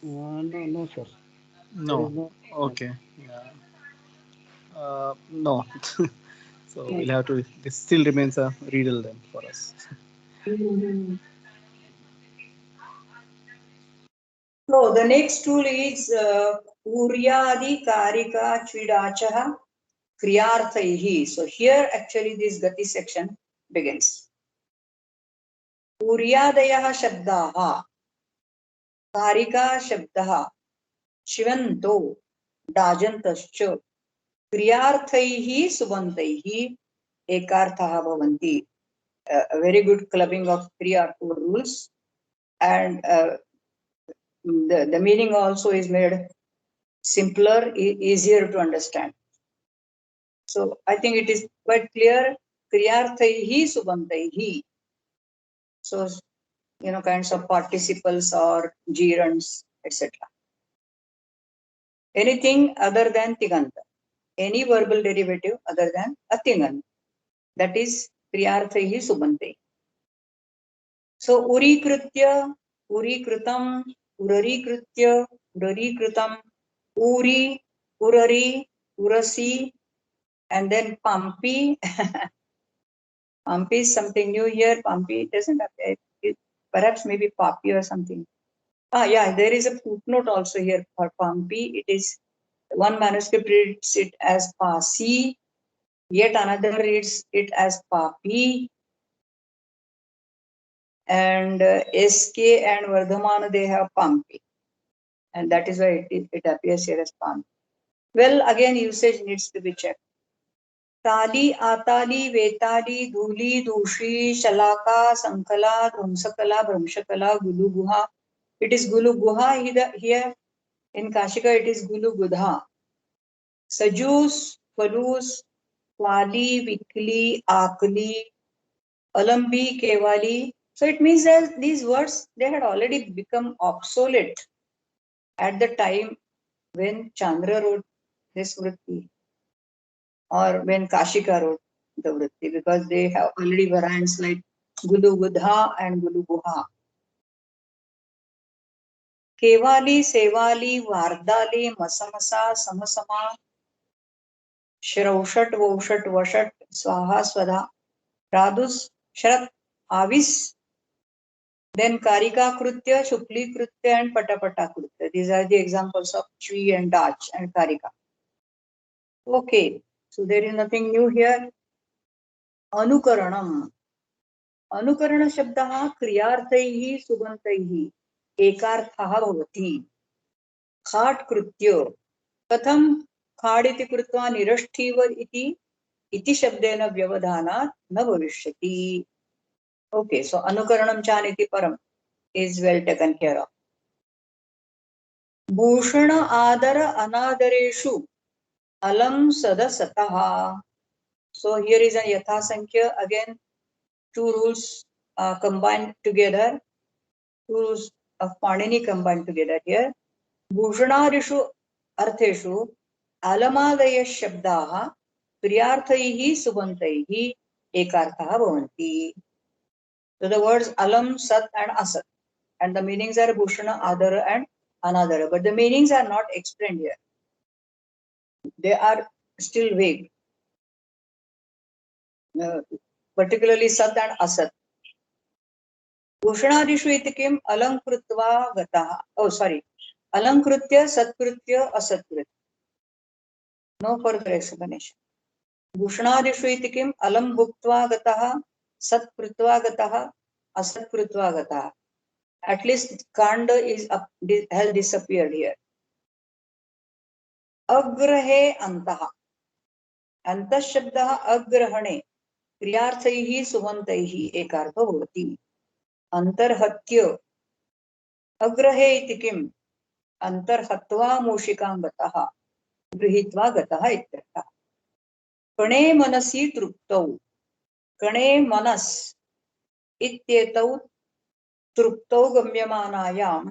No, sir. No. There is no. Okay. Yeah. No. So we'll have to. This still remains a riddle then for us. So the next tool is Uryadi Karika Chvidachaha Kriyarthaihi. So here actually this Gati section begins. Uryadayaha Shabdaha Karika Shabdaha Shivanto Dajantascha Kriyarthaihi Subantaihi Ekarthaha Bhavanti. A very good clubbing of 3 or 4 rules, and the meaning also is made simpler, easier to understand. So I think it is quite clear. Kriyarthaihi subantaihi. So, kinds of participles or gerunds, etc. Anything other than tiganta. Any verbal derivative other than a tingant. That is kriyarthaihi subantaihi. So urikritya, urikritam, urarikritya, urarikritam, uri, urari, urasi, and then pampi. Pampi is something new here. Pampi doesn't appear. Perhaps maybe papi or something. Yeah, there is a footnote also here for pampi. It is one manuscript reads it as pasi, yet another reads it as papi. And SK and Vardhamana, they have pampi. And that is why it appears here as pampi. Well, again, usage needs to be checked. Tali, Atali, Vetali, Dhuli, Dushi, Shalaka, Sankala, Dhumsakala, Brahmshakala, Gulu Guha. It is Gulu Guha here. In Kashika, it is Gulu Gudha. Sajus, Falus, Kwali, Vikli, Akli, Alambi, Kevali. So it means that these words, they had already become obsolete at the time when Chandra wrote this vritti, or when Kashika wrote the vritti, because they have already variants like Gulu Gudha and Gulu Guha. Kevali, Sevali, Vardali, Masamasa, Samasama, Shraushat, Voshat, Vashat, Swaha, Swadha, Radus, Shrat, Avis, then Karika Krutya, Shukli Krutya, and Patapata Krutya. These are the examples of Chvi and Dach and Karika. Okay, so there is nothing new here. Anukaranam. Anukarana Shabdaha Kriyarthaihi Subantaihi Ekarthaha Bhavati. Khat Krutya. Katham Khaditi Krutva Nirashtiva iti Shabdena Vyavadhanat na Bhavishyati. Okay, so Anukaranam Chaniti Param is well taken care of. Bhushana Adara Anadareshu Alam Sadasataha. So here is a Yatha Sankhya. Again, 2 rules combined together. 2 rules of Panini combined together here. Bhushanadishu Artheshu Alamadaya Shabdaha Priyarthaihi Subantaihi Ekarthaha Bhavanti. So the words Alam, Sat and Asat. And the meanings are Bhushana, Adara and Anadara. But the meanings are not explained here. They are still vague. Particularly Sat and Asat. Bhushanadishu itikim alankrutva gataha. Oh, sorry. Alankritya, Satkritya, Asatkritya. No further explanation. Bhushanadishu itikim alam bhuktva gataha, Satkritva gataha, Asatkritva gataha. At least Kanda has disappeared here. Agrahe antaha. Antah shabdaha agrahane. Kriyarthaihi subantaihi ekartha bhavati. Antarhatya. Agrahe itikim. Antarhatva mushikam gataha. Grihitva gataha ityartha. Kane manasi truptau. Kane manas. इत्येतौ तृप्तौ गम्यमानायां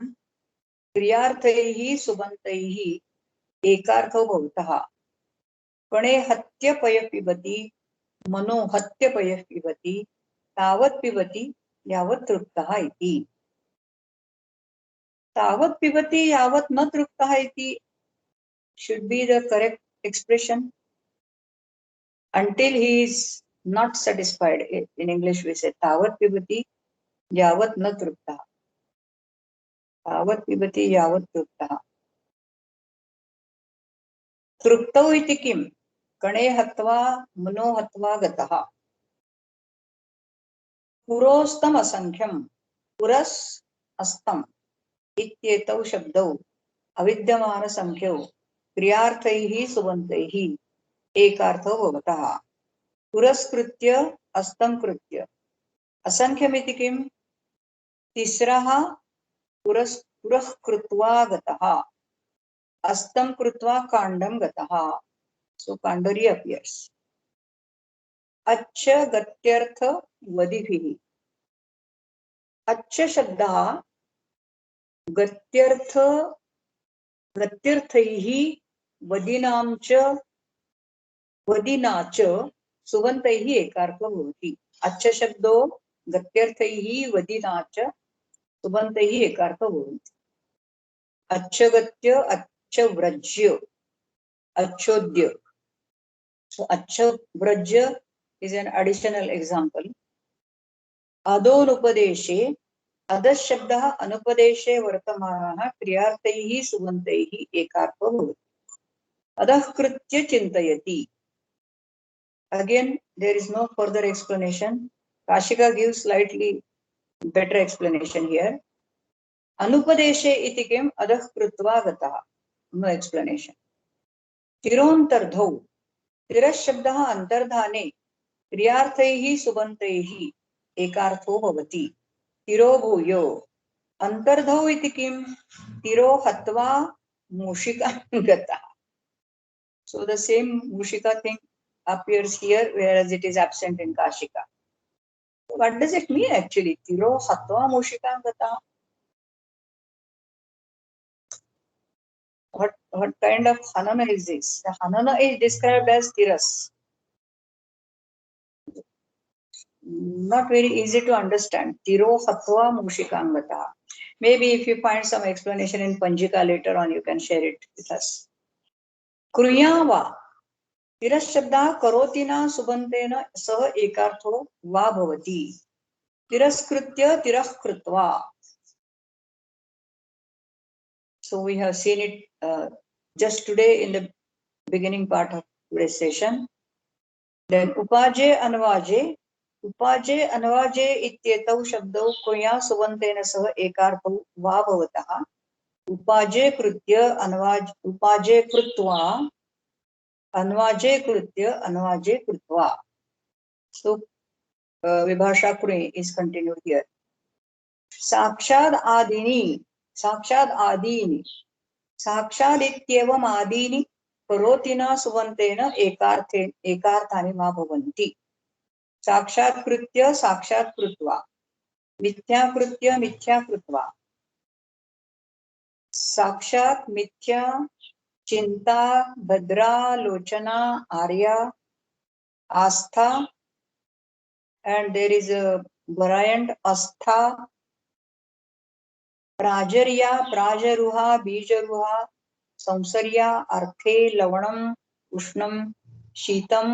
क्रियार्थैः सुबन्तैः एकार्थौ भवतः। कणे हत्य पयः पिबति, मनो हत्य पयः पिबति, तावत् पिबति यावत् तृप्तः इति। तावत् पिबति यावत् न तृप्तः इति should be the correct expression. Until he is not satisfied. In English we say tavat pibati yavat na truptah. Tavat pibati yavat truptah. Truptau iti kim? Kane hatva mano hatva gatah. Purostam asankham. Puras astam. Ityetau shabdau. Avidyamana sankhyo. Kriyarthaihi subantaihi. Ekartho bhavatah. पुरस्कृत्य अस्तं कृत्य असंख्यमिति किम तिस्रः पुरः कृत्वा गतः अस्तं कृत्वा कांडं गतः सो कांडरी appears अच्छ गत्यर्थ वदिभिः अच्छ शब्दः गत्यर्थैः वदिनां च वदिना च सुबन्तैः एकार्थो भवति अच्छ शब्दो गत्यर्थैः वदिना च सुबन्तैः एकार्थो भवति अच्छगत्य अच्छव्रज्य अच्छोद्य so अच्छव्रज्य is an additional example अदोनुपदेशे अधः शब्दः अनुपदेशे वर्तमानः क्रियार्थैः सुबन्तैः एकार्थो भवति अधः कृत्य चिन्तयति again there is no further explanation Kashika gives slightly better explanation here अनुपदेशे इति किम् अधः कृत्वा गतः no explanation तिरोन्तर्धौ तिरः शब्दः अन्तर्धाने क्रियार्थैः सुबन्तैः एकार्थो भवति तिरो भूयो अन्तर्धौ इति किम् तिरो हत्वा मूषिकां गतः so the same मूषिका thing appears here whereas it is absent in Kashika. What does it mean actually? Tiro hatva mushikam gata. What kind of hanana is this? The hanana is described as tiras. Not very easy to understand. Tiro hatva mushikam gata. Maybe if you find some explanation in Panjika later on, you can share it with us. Kruyava. तिरः शब्दः करोतिना सुबन्तेन सह एकार्थो वा भवति तिरस्कृत्य तिरः कृत्वा so we have seen it just today in the beginning part of today's session then upaje anvaje इत्येतौ शब्दौ क्रिया सुबन्तेन सह एकार्थो वा भवतः उपाजे कृत्य अनवाज उपाजे कृत्वा अन्वाजे कृत्य अन्वाजे कृत्वा so vibhasha kuri is continued here साक्षाद आदीनि साक्षाद इत्येवम् आदीनि करोतिना सुबन्तेन एकार्थानि वा भवन्ति साक्षात् कृत्य साक्षात् कृत्वा मिथ्या कृत्य मिथ्या कृत्वा साक्षात् मिथ्या चिंता भद्रा लोचना आर्या आस्था and there is a variant astha प्राजर्या प्राजरुहा बीजरुहा संसर्या अर्थे लवणम उष्णम शीतम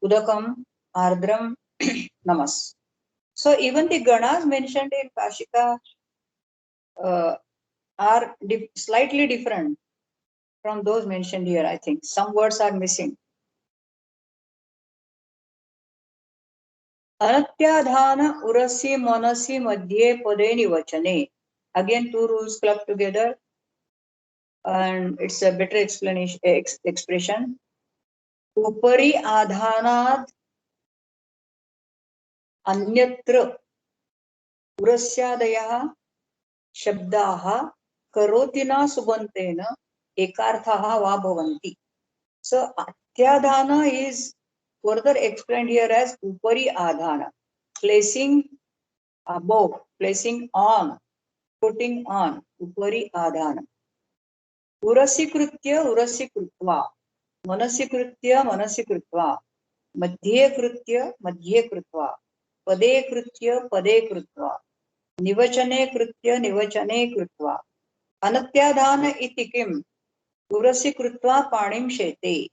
उदकम आर्द्रम नमस so even the ganas mentioned in Kashika are slightly different from those mentioned here. I think some words are missing. Anatyadhana urasi manasi madhye pade nivachane. Again, two rules clubbed together, and it's a better explanation expression. Upari adhanad अन्यत्र पुरस्यादयः शब्दाः करोतिना सुबन्तेन एकार्थः वा भवन्ति. So atyadhana is further explained here as upari adhana, placing above, placing on, putting on, upari adhanam. Urasi krutva, manasi krutva, madhye krutva, pade krutva, nivachane krutva, anatyadhana iti kim, urasi krutva panim shete,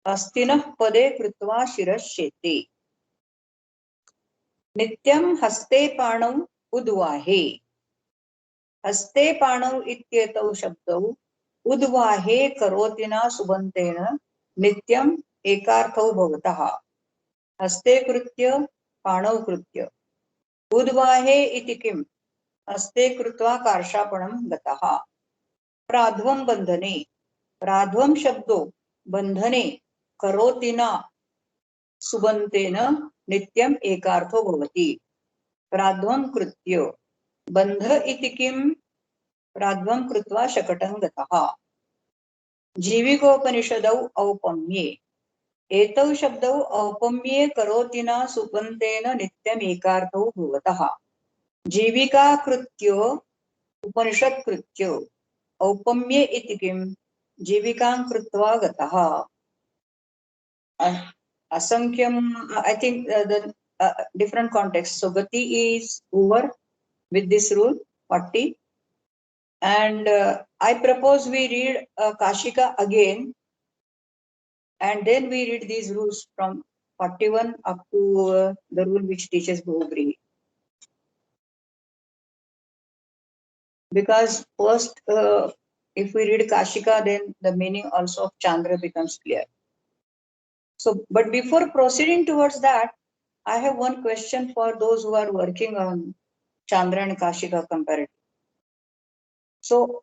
astinah pade krutva shirashyete. नित्यं हस्ते पाणौ उद्वाहे. हस्ते पाणौ इत्येतौ शब्दौ उद्वाहे करोतिना सुबन्तेन नित्यं एकार्थौ भवतः. हस्ते कृत्य पाणौ कृत्य. उद्वाहे इति किम्? हस्ते कृत्वा कार्षापणं गतः. प्राध्वं बन्धने. प्राध्वं शब्दो बन्धने करोतिना सुबन्तेन नित्यं एकार्थो भवति. प्राध्वं कृत्य. बन्ध इति किम्? प्राध्वं कृत्वा शकटं गतः. जीविकोपनिषदौ औपम्ये. एतौ शब्दौ औपम्ये करोतिना सुबन्तेन नित्यम् एकार्थौ भवतः. जीविका कृत्यो उपनिषत् कृत्यो. औपम्ये इति किम्? जीविकां कृत्वा गतः. Asankyam, I think the different context. So Gati is over with this rule 40, and I propose we read Kashika again, and then we read these rules from 41 up to the rule which teaches Bhuvrihi. Because first, if we read Kashika, then the meaning also of Chandra becomes clear. So, but before proceeding towards that, I have one question for those who are working on Chandra and Kashika comparative. So,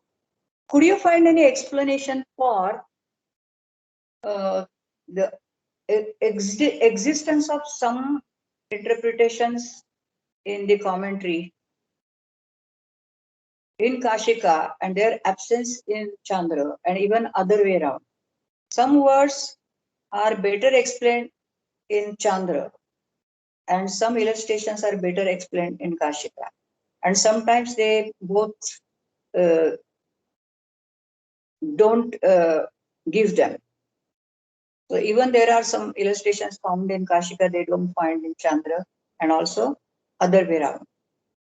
could you find any explanation for the existence of some interpretations in the commentary in Kashika and their absence in Chandra, and even other way around? Some words are better explained in Chandra, and some illustrations are better explained in Kashika, and sometimes they both don't give them. So even there are some illustrations found in Kashika they don't find in Chandra, and also other way around.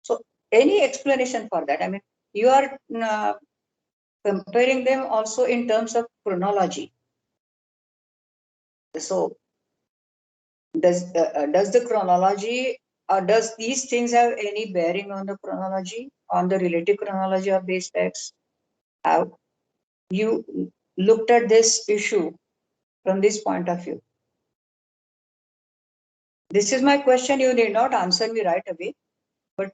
So any explanation for that? I mean, you are comparing them also in terms of chronology. So does the chronology, or does these things have any bearing on the chronology, on the relative chronology of these texts? Have you looked at this issue from this point of view? This is my question. You need not answer me right away, but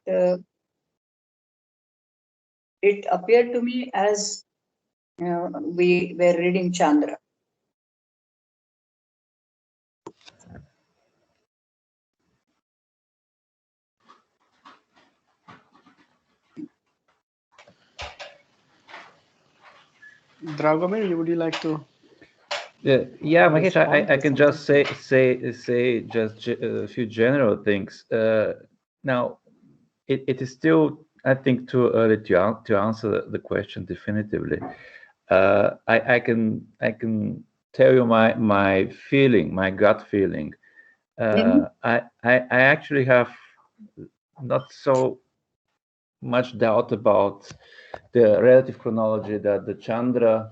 it appeared to me as we were reading Chandra. Dragomir, would you like to? Yeah, Mahesh, I can just say just a few general things. Now, it is still, I think, too early to answer the question definitively. I can tell you my feeling, my gut feeling. I actually have not so much doubt about the relative chronology that the Chandra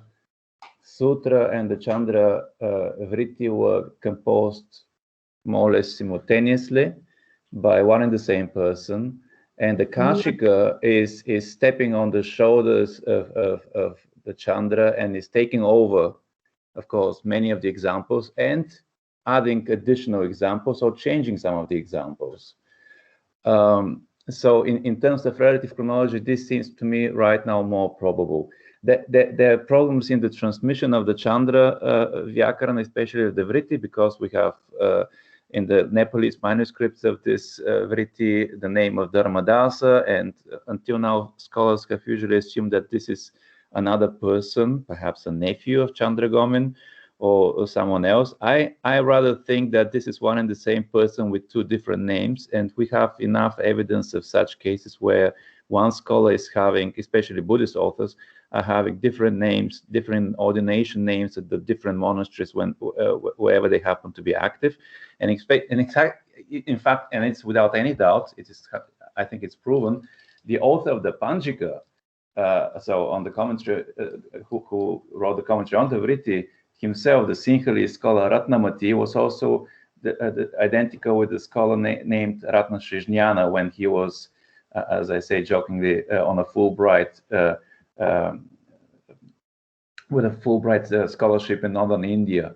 Sutra and the Chandra Vritti were composed more or less simultaneously by one and the same person, and the Kashika is stepping on the shoulders of the Chandra and is taking over, of course, many of the examples and adding additional examples or changing some of the examples. So in terms of relative chronology, this seems to me right now more probable. There are problems in the transmission of the Chandra Vyakarana, especially of the Vritti, because we have in the Nepalese manuscripts of this Vritti the name of Dharmadasa, and until now scholars have usually assumed that this is another person, perhaps a nephew of Chandragomin, or someone else. I rather think that this is one and the same person with two different names, and we have enough evidence of such cases where one scholar is having, especially Buddhist authors, are having different names, different ordination names at the different monasteries when wherever they happen to be active, and in fact, and it's without any doubt, it is, I think it's proven, the author of the Panjika, so on the commentary, who wrote the commentary on the Vritti himself, the Sinhalese scholar Ratnamati, was also identical with the scholar named Ratna Srijnana when he was, as I say jokingly, on a Fulbright, with a Fulbright scholarship in northern India,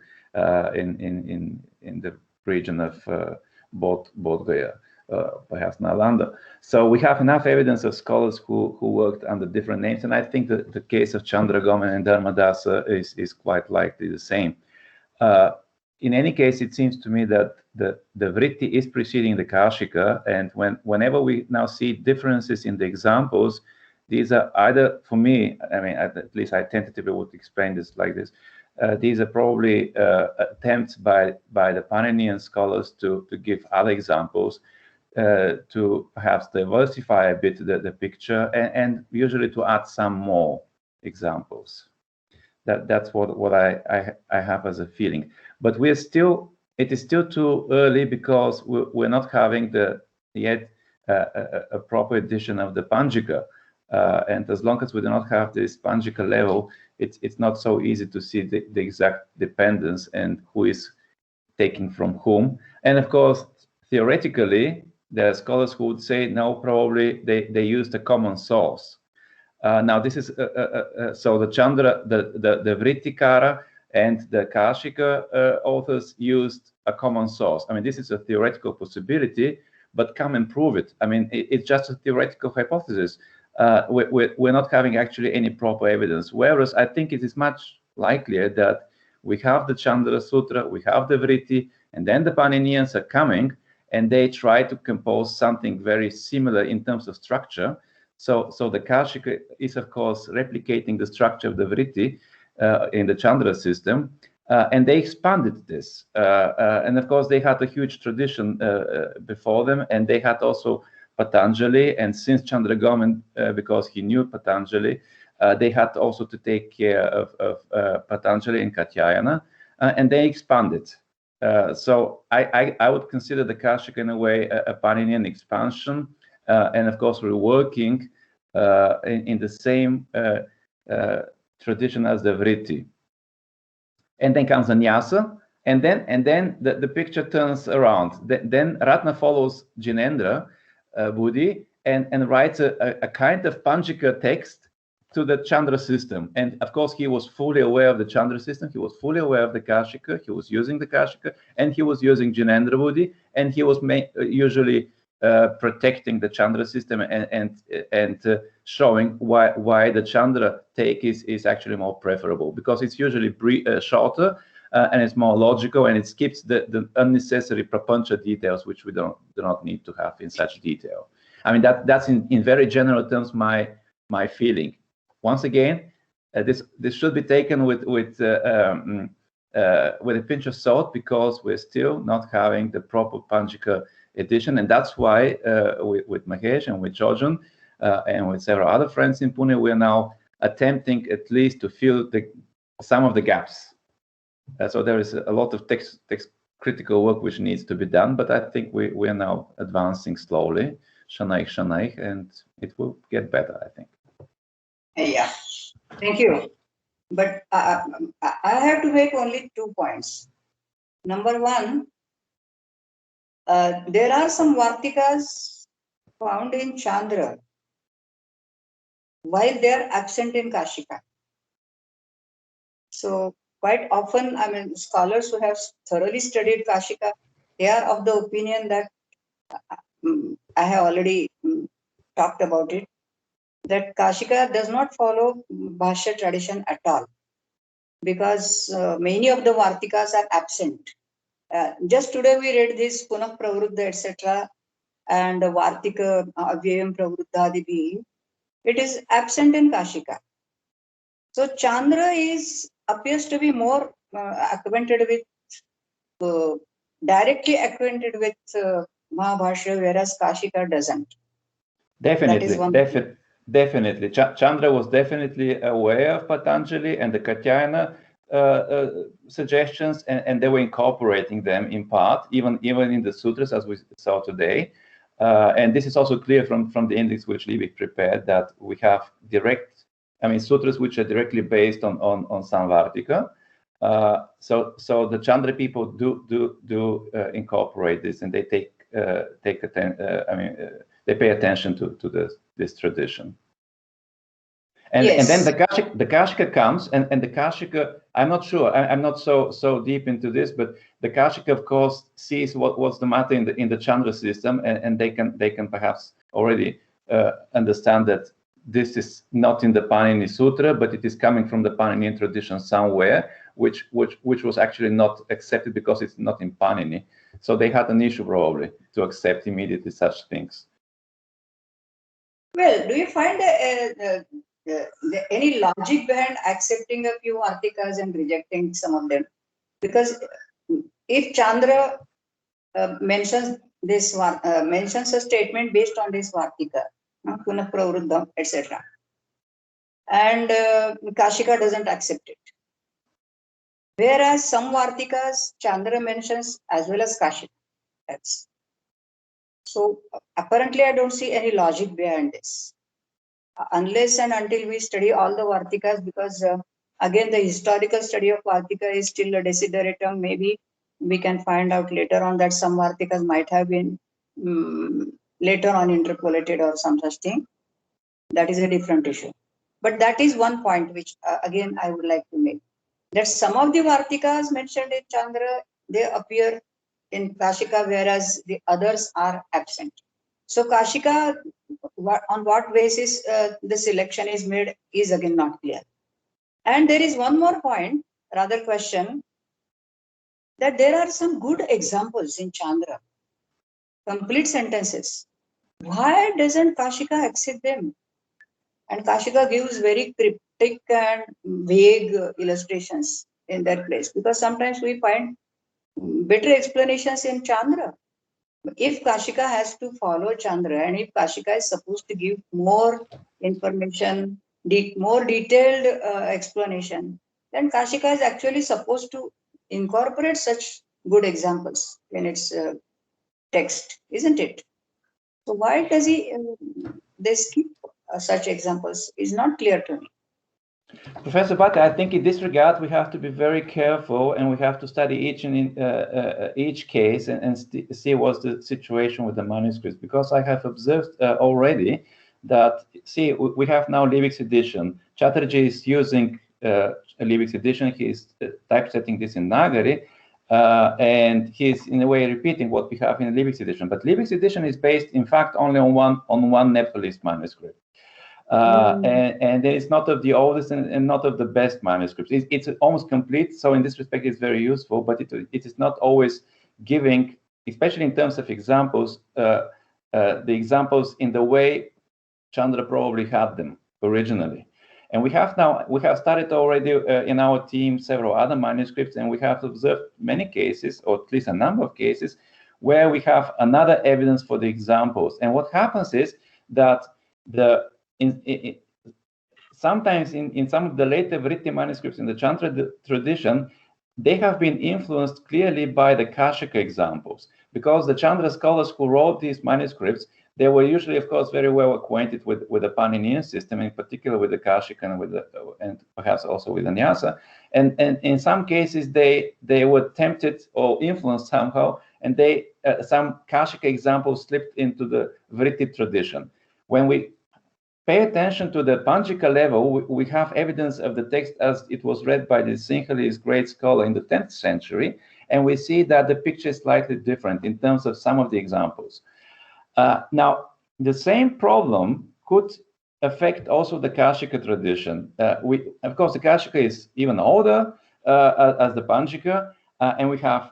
in the region of Bodh Gaya, perhaps Nalanda. So we have enough evidence of scholars who worked under different names, and I think that the case of Chandra Gomen and Dharmadasa is quite likely the same. In any case, it seems to me that the Vritti is preceding the Kashika, and whenever we now see differences in the examples, these are either, for me, I mean, at least I tentatively would explain this like this, these are probably attempts by the Paninian scholars to give other examples, to perhaps diversify a bit the picture, and usually to add some more examples. That's what I have as a feeling. But it is still too early, because we're not having yet a proper edition of the Panjika. And as long as we do not have this Panjika level, it's not so easy to see the exact dependence and who is taking from whom. And of course, theoretically, there are scholars who would say, no, probably they used a common source. Now, this is so the Chandra, the Vrittikara and the Kashika authors used a common source. I mean, this is a theoretical possibility, but come and prove it. I mean, it's just a theoretical hypothesis. We're not having actually any proper evidence. Whereas I think it is much likelier that we have the Chandra Sutra, we have the Vritti, and then the Paninians are coming, and they try to compose something very similar in terms of structure. So the Kashika is, of course, replicating the structure of the Vritti in the Chandra system, and they expanded this. And of course, they had a huge tradition before them, and they had also Patanjali, and since Chandra Gomen, because he knew Patanjali, they had also to take care of Patanjali and Katyayana, and they expanded. So I would consider the Kashika in a way a Paninian expansion, and of course we're working in the same tradition as the Vritti. And then comes the Nyasa, and then the picture turns around. Then Ratna follows Jinendra Buddhi and writes a kind of Panjika text to the Chandra system. And of course, he was fully aware of the Chandra system. He was fully aware of the Kashika. He was using the Kashika, and he was using Jinendra Buddhi, and he was usually protecting the Chandra system and showing why the Chandra take is actually more preferable, because it's usually shorter and it's more logical, and it skips the unnecessary prapancha details, which we do not need to have in such detail. I mean, that's in very general terms my feeling. Once again, this should be taken with a pinch of salt, because we're still not having the proper Panjika edition, and that's why with Mahesh and with Georgian and with several other friends in Pune, we're now attempting at least to fill some of the gaps. So there is a lot of text critical work which needs to be done, but I think we are now advancing slowly, shanaich, and it will get better, I think. Yeah, thank you. But I have to make only 2 points. Number one, there are some Vartikas found in Chandra while they are absent in Kashika. So quite often, I mean, scholars who have thoroughly studied Kashika, they are of the opinion that I have already talked about it, that Kashika does not follow Bhashya tradition at all, because many of the Vartikas are absent. Just today we read this Punah Pravruddha, etc., and Vartika Avyayam Pravruddhadibi. It is absent in Kashika. So Chandra appears to be more acquainted with, directly acquainted with Mahabharata, whereas Kashika doesn't. Definitely, one definitely. Chandra was definitely aware of Patanjali and the Katyayana suggestions, and they were incorporating them in part, even in the sutras as we saw today. And this is also clear from the index which Liebig prepared, that we have sutras which are directly based on Samvartika. So the Chandra people do incorporate this, and they they pay attention to this tradition. And then the Kashika comes, and the Kashika, I'm not sure, I'm not so deep into this, but the Kashika, of course, sees what's the matter in the Chandra system, and they can perhaps already understand that this is not in the Panini Sutra, but it is coming from the Panini tradition somewhere, which was actually not accepted because it's not in Panini. So they had an issue probably to accept immediately such things. Well, do you find any logic behind accepting a few Vartikas and rejecting some of them? Because if Chandra mentions a statement based on this Vartika, Punah Pravruddham, etc., and Kashika doesn't accept it, whereas some Vartikas Chandra mentions as well as Kashika. So apparently I don't see any logic behind this, unless and until we study all the Vartikas, because again, the historical study of Vartika is still a desideratum. Maybe we can find out later on that some Vartikas might have been later on interpolated or some such thing. That is a different issue. But that is one point which again I would like to make, that some of the Vartikas mentioned in Chandra, they appear in Kashika, whereas the others are absent. So Kashika, on what basis the selection is made is again not clear. And there is one more point, rather question, that there are some good examples in Chandra, complete sentences. Why doesn't Kashika accept them? And Kashika gives very cryptic and vague illustrations in their place, because sometimes we find better explanations in Chandra. If Kashika has to follow Chandra, and if Kashika is supposed to give more information, more detailed explanation, then Kashika is actually supposed to incorporate such good examples in its text, isn't it? So why does they skip such examples is not clear to me. Professor Bhatta, I think in this regard we have to be very careful, and we have to study each case and see what's the situation with the manuscripts, because I have observed already that, see, we have now Liebig's edition. Chatterjee is using a Liebig's edition. He is typesetting this in Nagari, and he's in a way repeating what we have in Liebig's edition. But Liebig's edition is based, in fact, only on one Nepalese manuscript. And it's not of the oldest and not of the best manuscripts. It's almost complete, so in this respect it's very useful, but it is not always giving, especially in terms of examples, the examples in the way Chandra probably had them originally. And we have started already in our team several other manuscripts, and we have observed many cases, or at least a number of cases, where we have another evidence for the examples. And what happens is that sometimes in some of the later Vritti manuscripts in the Chandra tradition, they have been influenced clearly by the Kashika examples, because the Chandra scholars who wrote these manuscripts, they were usually, of course, very well acquainted with the Paninian system, in particular with the Kashika and perhaps also with the Nyasa. And in some cases, they were tempted or influenced somehow, and some Kashika examples slipped into the Vritti tradition. When we pay attention to the Panjika level, we have evidence of the text as it was read by the Sinhalese great scholar in the 10th century, and we see that the picture is slightly different in terms of some of the examples. Now, the same problem could affect also the Kashika tradition. Of course, the Kashika is even older as the Panjika, and we have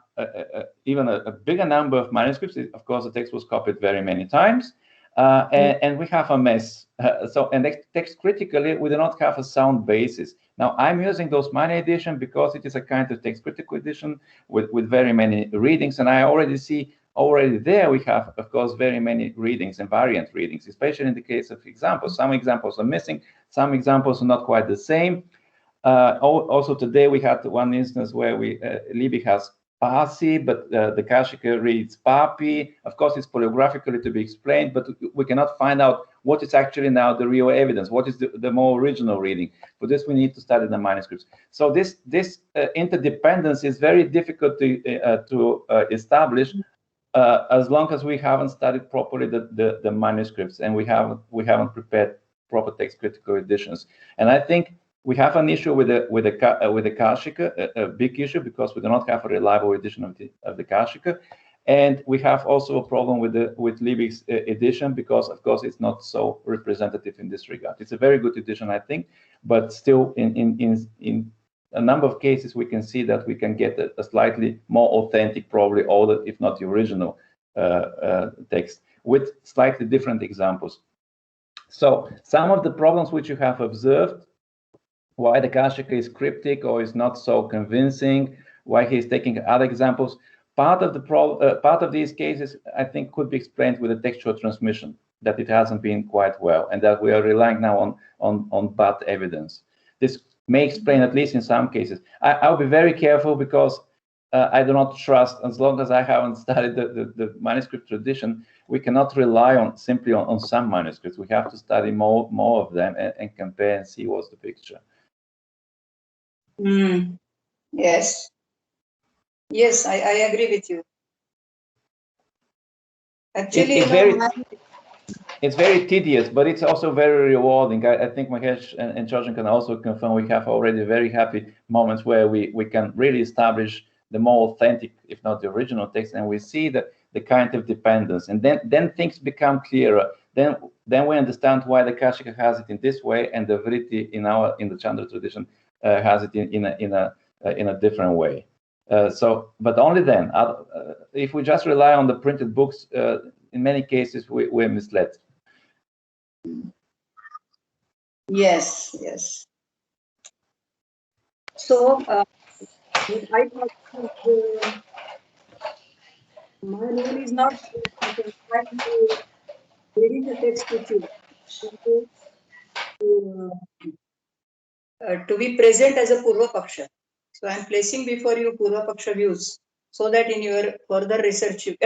even a bigger number of manuscripts. Of course, the text was copied very many times. and we have a mess. And text critically, we do not have a sound basis. Now, I'm using those minor edition because it is a kind of text critical edition with very many readings, and I already see there we have, of course, very many readings and variant readings, especially in the case of examples. Some examples are missing, some examples are not quite the same. Also today we had one instance where Liebig has Pasi, but the Kashika reads Papi. Of course, it's polyographically to be explained, but we cannot find out what is actually now the real evidence. What is the more original reading? For this, we need to study the manuscripts. So this interdependence is very difficult to establish as long as we haven't studied properly the manuscripts and we haven't prepared proper text critical editions. And I think we have an issue with the Kashika, a big issue, because we do not have a reliable edition of the Kashika, and we have also a problem with Liebig's edition because, of course, it's not so representative in this regard. It's a very good edition, I think, but still, in a number of cases, we can see that we can get a slightly more authentic, probably older, if not the original text, with slightly different examples. So some of the problems which you have observed, why the Kashika is cryptic or is not so convincing, why he's taking other examples. Part of these cases, I think, could be explained with the textual transmission, that it hasn't been quite well, and that we are relying now on bad evidence. This may explain, at least in some cases. I'll be very careful because I do not trust, as long as I haven't studied the manuscript tradition, we cannot rely simply on some manuscripts. We have to study more of them and compare and see what's the picture. Yes. Yes, I agree with you. Actually, it's very tedious, but it's also very rewarding. I think Mahesh and Georgian can also confirm we have already very happy moments where we can really establish the more authentic, if not the original text, and we see the kind of dependence, and then things become clearer. Then we understand why the Kashika has it in this way, and the Vritti in the Chandra tradition has it in a different way. But only then. If we just rely on the printed books, in many cases we're misled. Yes. So I thought my role is not reading the text with you, to be present as a Purva Paksha. So I'm placing before you Purva Paksha views, so that in your further research you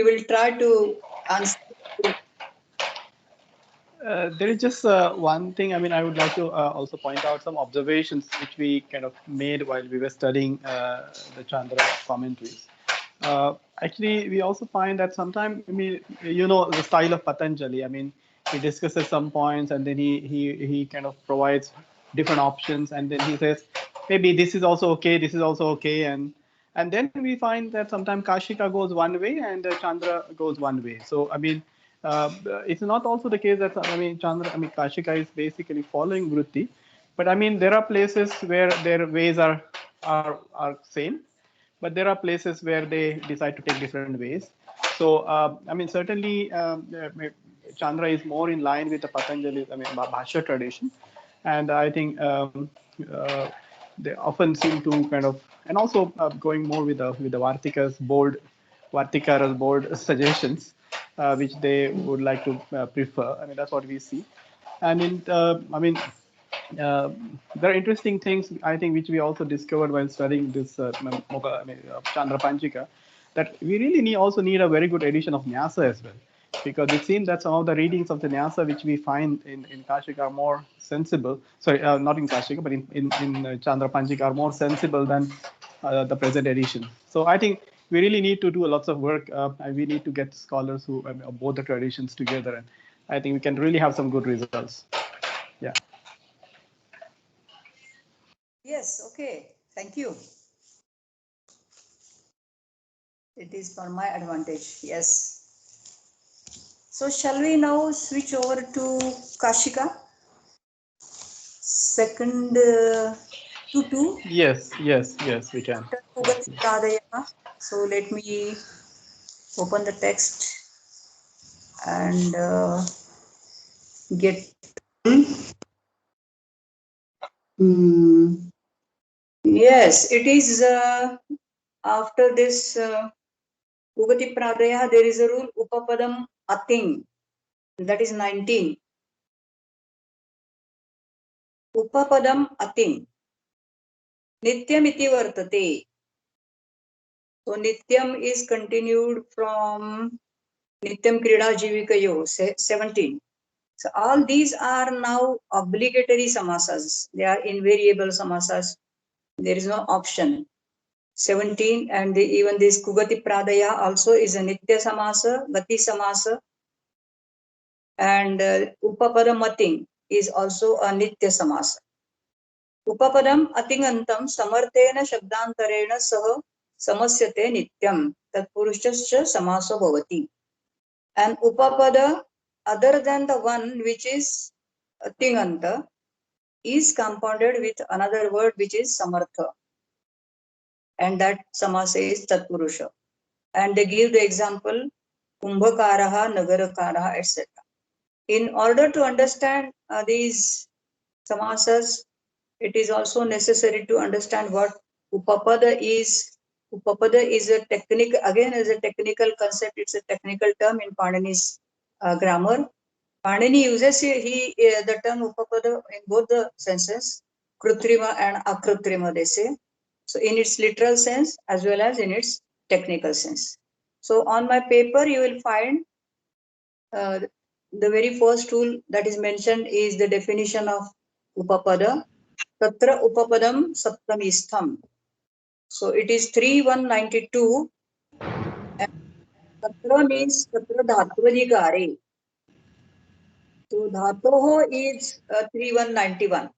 will try to answer. There is just one thing. I mean, I would like to also point out some observations which we kind of made while we were studying the Chandra commentaries. Actually, we also find that sometimes, I mean, the style of Patanjali. I mean, he discusses some points and then he kind of provides different options, and then he says maybe this is also okay, this is also okay, and then we find that sometimes Kashika goes one way and Chandra goes one way. So I mean, it's not also the case that Kashika is basically following Vritti, but I mean there are places where their ways are same, but there are places where they decide to take different ways. So I mean certainly Chandra is more in line with the Patanjali, Bhashya tradition, and I think they often seem to kind of, and also going more with the Vartika's bold suggestions, which they would like to prefer. I mean, that's what we see. And there are interesting things, I think, which we also discovered while studying this Chandra Panchika, that we really also need a very good edition of Nyasa as well, because it seems that some of the readings of the Nyasa which we find in Kashika are more sensible. Sorry, not in Kashika, but in Chandra Panchika are more sensible than the present edition. So I think we really need to do lots of work, and we need to get scholars who both the traditions together, and I think we can really have some good results. Yeah. Yes, okay, thank you. It is for my advantage, yes. So shall we now switch over to Kashika? Second to 2? Yes, we can. So let me open the text. and get. Yes, it is after this Ugati Pradaya, there is a rule Upapadam Ating, that is 19. Upapadam Ating. Nityam iti vartate. So Nityam is continued from Nityam Krida Jivikayo, 17. So all these are now obligatory samasas. They are invariable samasas. There is no option. 17, and even this Kugati Pradaya also is a Nitya samasa, Gati samasa, and Upapadam Ating is also a Nitya samasa. Upapadam Atingantam Samarthena Shabdantarena Saha Samasyate Nityam Tatpurushascha Samaso Bhavati. And Upapada, other than the one which is Atinganta, is compounded with another word which is Samartha. And that samasa is Tatpurusha. And they give the example Kumbhakaraha, Nagarakaraha, etc. In order to understand these samasas, it is also necessary to understand what Upapada is. Upapada is a technical, again, is a technical concept. It's a technical term in Panini's grammar. Panini uses the term Upapada in both the senses, Krutrima and Akrutrima, they say. So in its literal sense as well as in its technical sense. So on my paper, you will find the very first tool that is mentioned is the definition of Upapada. Tatra Upapadam Saptamistham. So it is 3192. And Tatra means Tatra Dhatvadikare. So Dhatoho is 3191.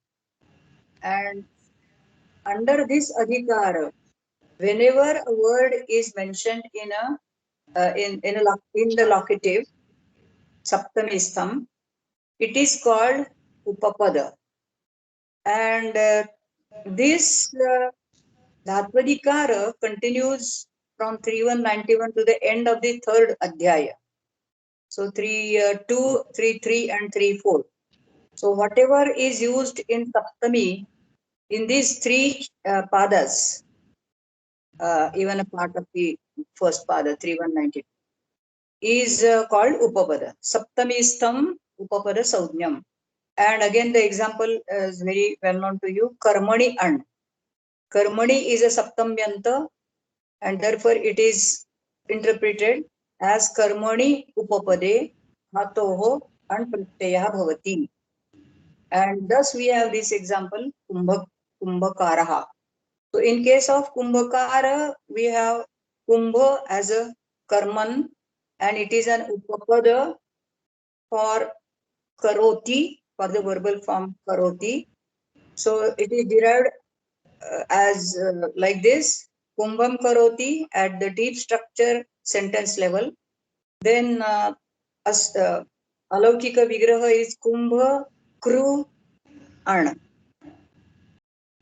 And under this Adhikara, whenever a word is mentioned in the locative, Saptamistham, it is called Upapada. And this Dhatvadikara continues from 3191 to the end of the third Adhyaya. So 2, 3, 3 and 3, 4. So whatever is used in Saptami, in these three padas, even a part of the first pada, 3192, is called Upapada. Saptamistham Upapada Saudnyam. And again, the example is very well known to you. Karmani and. Karmani is a Saptamyanta, and therefore it is interpreted as Karmani Upapade Hatoho and Pratyaya Bhavati. And thus we have this example, Kumbhakaraha. So in case of Kumbhakara, we have Kumbha as a Karman, and it is an Upapada for Karoti, for the verbal form Karoti. So it is derived as like this: Kumbham Karoti at the deep structure sentence level. Then Alaukika Vigraha is Kumbha Kru Ana.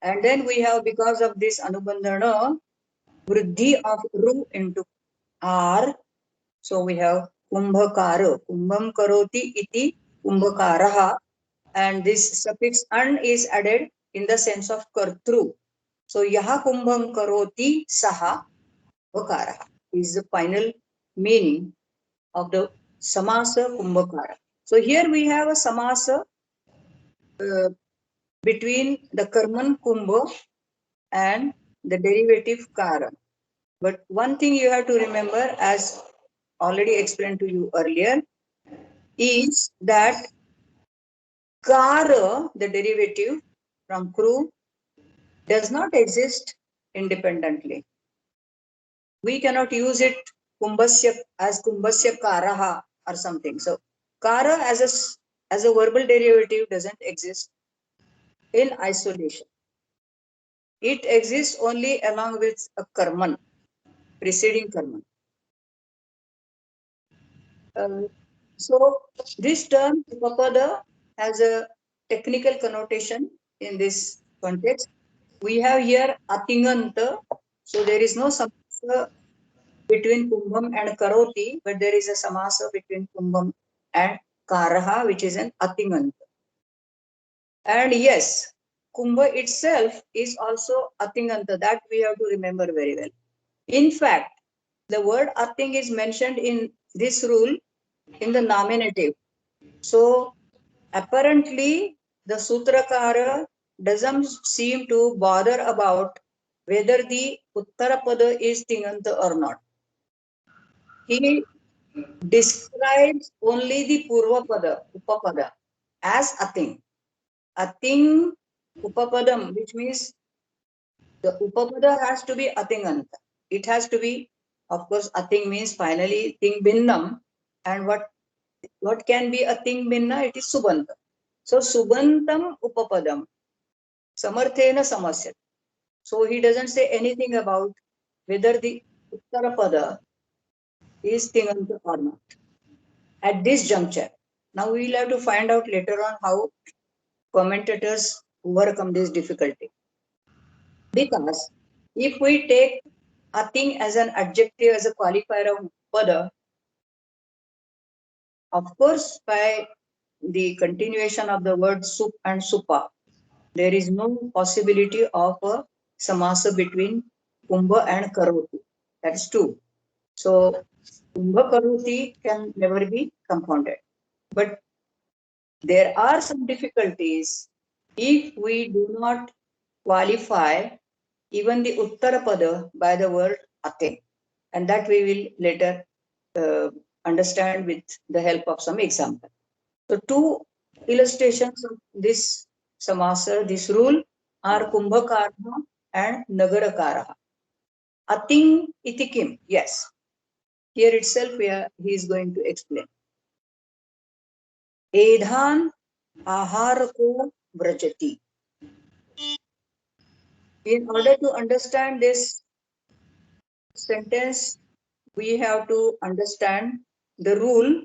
And then we have, because of this Anubandhana, Vriddhi of Ru into R. So we have Kumbhakara, Kumbham Karoti iti Kumbhakaraha. And this suffix an is added in the sense of Kartru. So Yaha Kumbham Karoti Saha Kumbhakaraha is the final meaning of the Samasa Kumbhakara. So here we have a Samasa between the Karman Kumbha and the derivative Kara. But one thing you have to remember, as already explained to you earlier, is that Kara, the derivative from Kru, does not exist independently. We cannot use it Kumbhasya as Kumbhasya Karaha or something. So Kara as a verbal derivative doesn't exist in isolation. It exists only along with a Karman, preceding Karman. So this term Upapada has a technical connotation in this context. We have here Atinganta, so there is no samasa between kumbham and karoti, but there is a samasa between kumbham and karaha, which is an atinganta. And yes, kumbha itself is also atinganta. That we have to remember very well. In fact, the word ating is mentioned in this rule in the nominative. So apparently, the Sutrakara doesn't seem to bother about whether the Uttarapada is Tinganta or not. He describes only the Purvapada, Upapada, as Ating. Ating Upapadam, which means the Upapada has to be Atinganta. It has to be, of course, Ating means finally Ting Binnam. And what can be a Ting Binna? It is Subanta. So Subantam Upapadam. Samarthena Samasya. So he doesn't say anything about whether the Uttarapada is Tinganta or not at this juncture. Now we will have to find out later on how commentators overcome this difficulty. Because if we take Ating as an adjective, as a qualifier of Pada, of course, by the continuation of the word Sup and Supa, there is no possibility of a samasa between Kumbha and Karoti. That's true. So Kumbha Karoti can never be compounded. But there are some difficulties if we do not qualify even the Uttarapada by the word Ating. And that we will later understand with the help of some example. So two illustrations of this samasa, this rule, are Kumbhakaraha and Nagarakaraha. Ating itikim, yes. Here itself he is going to explain. Edhan aharako vrajati. In order to understand this sentence, we have to understand the rule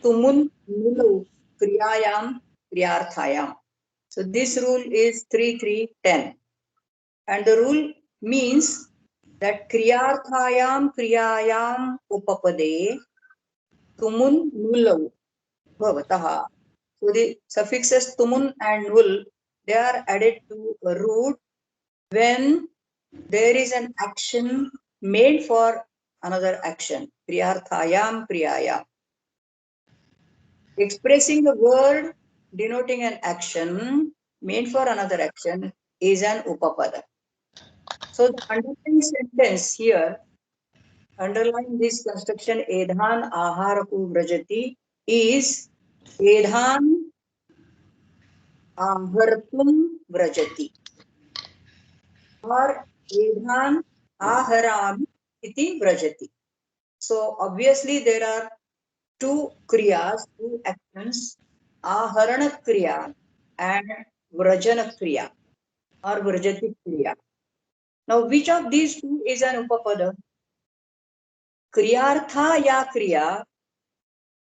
Tumun Nulu Kriyayam Kriyarthayam. So this rule is 3-3-10. And the rule means that Kriyarthayam Kriyayam Upapade Tumun Nulu Bhavataha. So the suffixes tumun and nul, they are added to a root when there is an action made for another action. Kriyarthayam Kriyayam. Expressing the word denoting an action made for another action is an upapada. So the underlying sentence here, underlying this construction, Edhan Aharaku Vrajati, is Edhan Ahartum Vrajati or Edhan Aharam iti Vrajati. So obviously there are two kriyas, two actions, Aharana kriya and Vrajana kriya or Vrajati kriya. Now which of these two is an upapada? Kriyartha ya kriya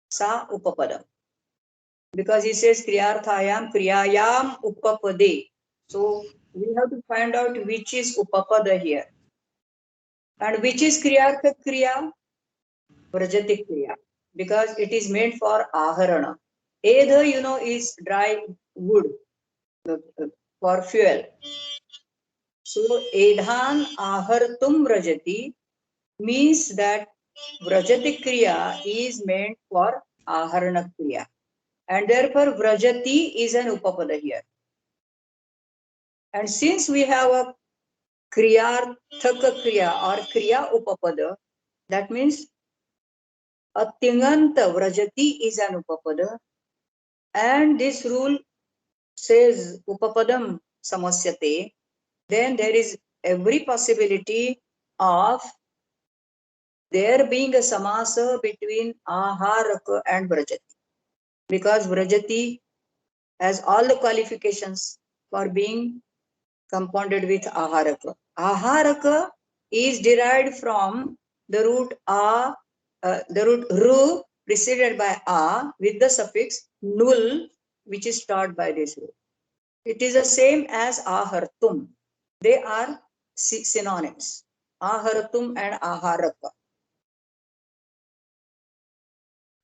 sa upapada. Because he says kriyarthayam kriyayam upapade. So we have to find out which is upapada here. And which is kriyartha kriya? Vrajati kriya. Because it is made for aharana. Edha, is dry wood for fuel. So edhan ahartum vrajati means that vrajati kriya is meant for aharana kriya. And therefore vrajati is an upapada here. And since we have a kriyarthaka kriya or kriya upapada, that means a tinganta vrajati is an upapada. And this rule says upapadam samasyate, then there is every possibility of there being a samasa between aharaka and vrajati. Because vrajati has all the qualifications for being compounded with aharaka. Aharaka is derived from the root ru preceded by a with the suffix nul, which is taught by this root. It is the same as ahartum. They are synonyms. Ahartum and aharaka.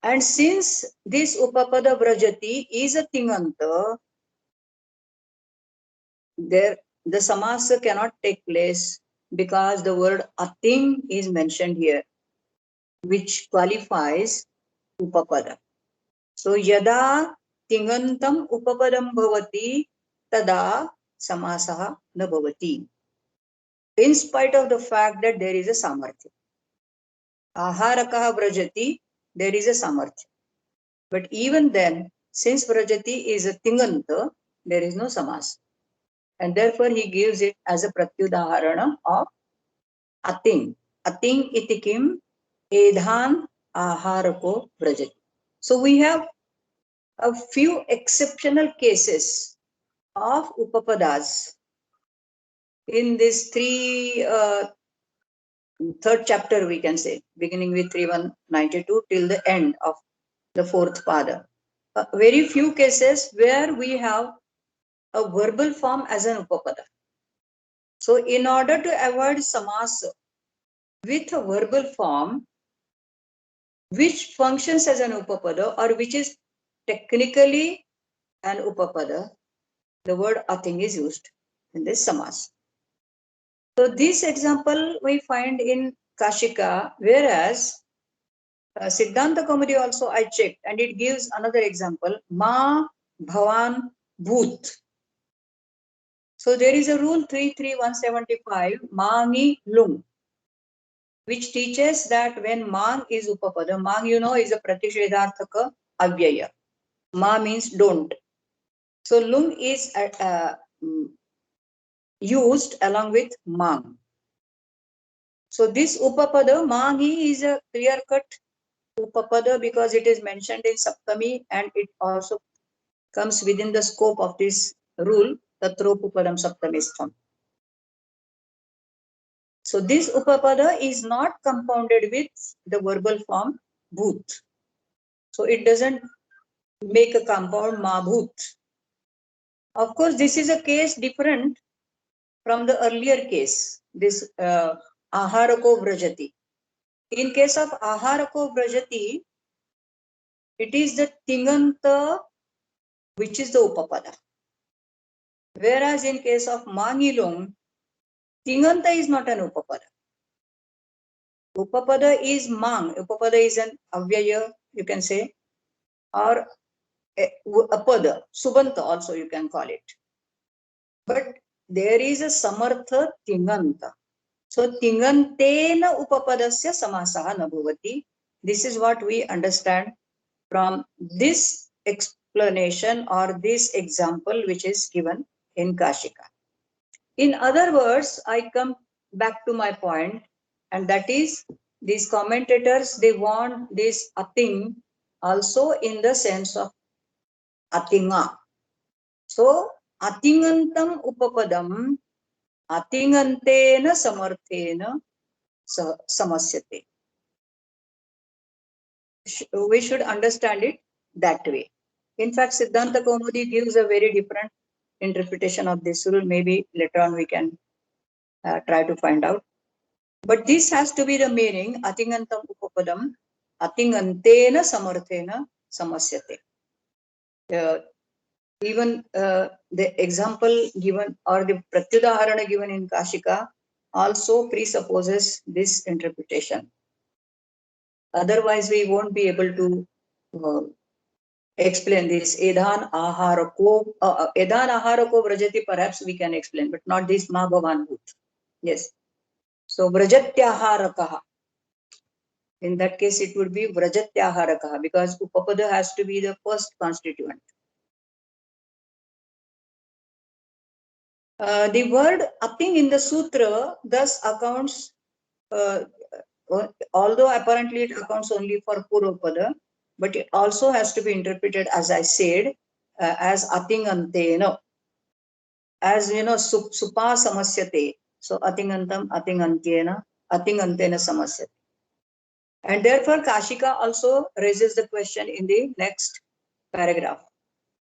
And since this upapada vrajati is a tinganta, there the samasa cannot take place because the word ating is mentioned here, which qualifies upapada. So yada tingantam upapadam bhavati tada samasaha na bhavati. In spite of the fact that there is a samarthya. Aharakaha vrajati, there is a samarthya. But even then, since vrajati is a tinganta, there is no samas. And therefore he gives it as a pratyudaharana of ating. Ating iti kim edhan aharako vrajati. So we have a few exceptional cases of upapadas in this third chapter, we can say, beginning with 3192 till the end of the fourth pada. Very few cases where we have a verbal form as an upapada. So in order to avoid samasa with a verbal form, which functions as an upapada or which is technically an upapada, the word ating is used in this samas. So this example we find in Kashika, whereas Siddhanta Kaumudi also I checked and it gives another example, Ma Bhavan Bhut. So there is a rule 33175, Mangi Lung, which teaches that when Mang is upapada, Mang you know is a pratishedharthaka avyaya. Ma means don't. So Lung is used along with Mang. So this upapada, Mangi is a clear-cut upapada because it is mentioned in Saptami and it also comes within the scope of this rule, Tatropupadam Saptamistham. So this upapada is not compounded with the verbal form bhut. So it doesn't make a compound ma bhut. Of course, this is a case different from the earlier case, this aharako vrajati. In case of aharako vrajati, it is the tinganta which is the upapada. Whereas in case of mangilung, tinganta is not an upapada. Upapada is mang. Upapada is an avyaya, you can say, or a pada, subanta also you can call it. But there is a samartha tinganta. So tingantena upapadasya samasaha na bhavati. This is what we understand from this explanation or this example which is given in Kashika. In other words, I come back to my point, and that is these commentators, they want this ating also in the sense of atinga. So atingantam upapadam atingantena samarthena samasyate. We should understand it that way. In fact, Siddhanta Kaumudi gives a very different interpretation of this rule. Maybe later on we can try to find out. But this has to be the meaning, atingantam upapadam, atingantena samarthena samasyate. Even the example given or the pratyudaharana given in Kashika also presupposes this interpretation. Otherwise, we won't be able to explain this. Edhan aharako vrajati, perhaps we can explain, but not this ma bhavan bhut. Yes. So vrajatyaharakaha. In that case, it would be vrajatyaharakaha because upapada has to be the first constituent. The word ating in the sutra thus accounts, although apparently it accounts only for Purvapada, but it also has to be interpreted, as I said, as atingantena. As you know, supa samasyate. So atingantam atingantena samasyate. And therefore, Kashika also raises the question in the next paragraph.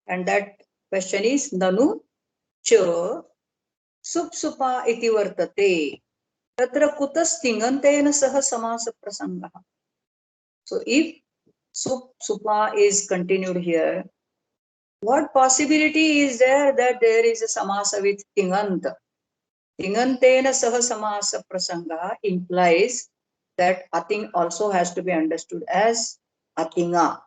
And that question is Nanu cha supsupa iti vartate tatra kutas tingantena saha samasa prasangaha. So if Sup, supa is continued here. What possibility is there that there is a samasa with tingant? Tingantena saha samasa prasanga implies that ating also has to be understood as atinga.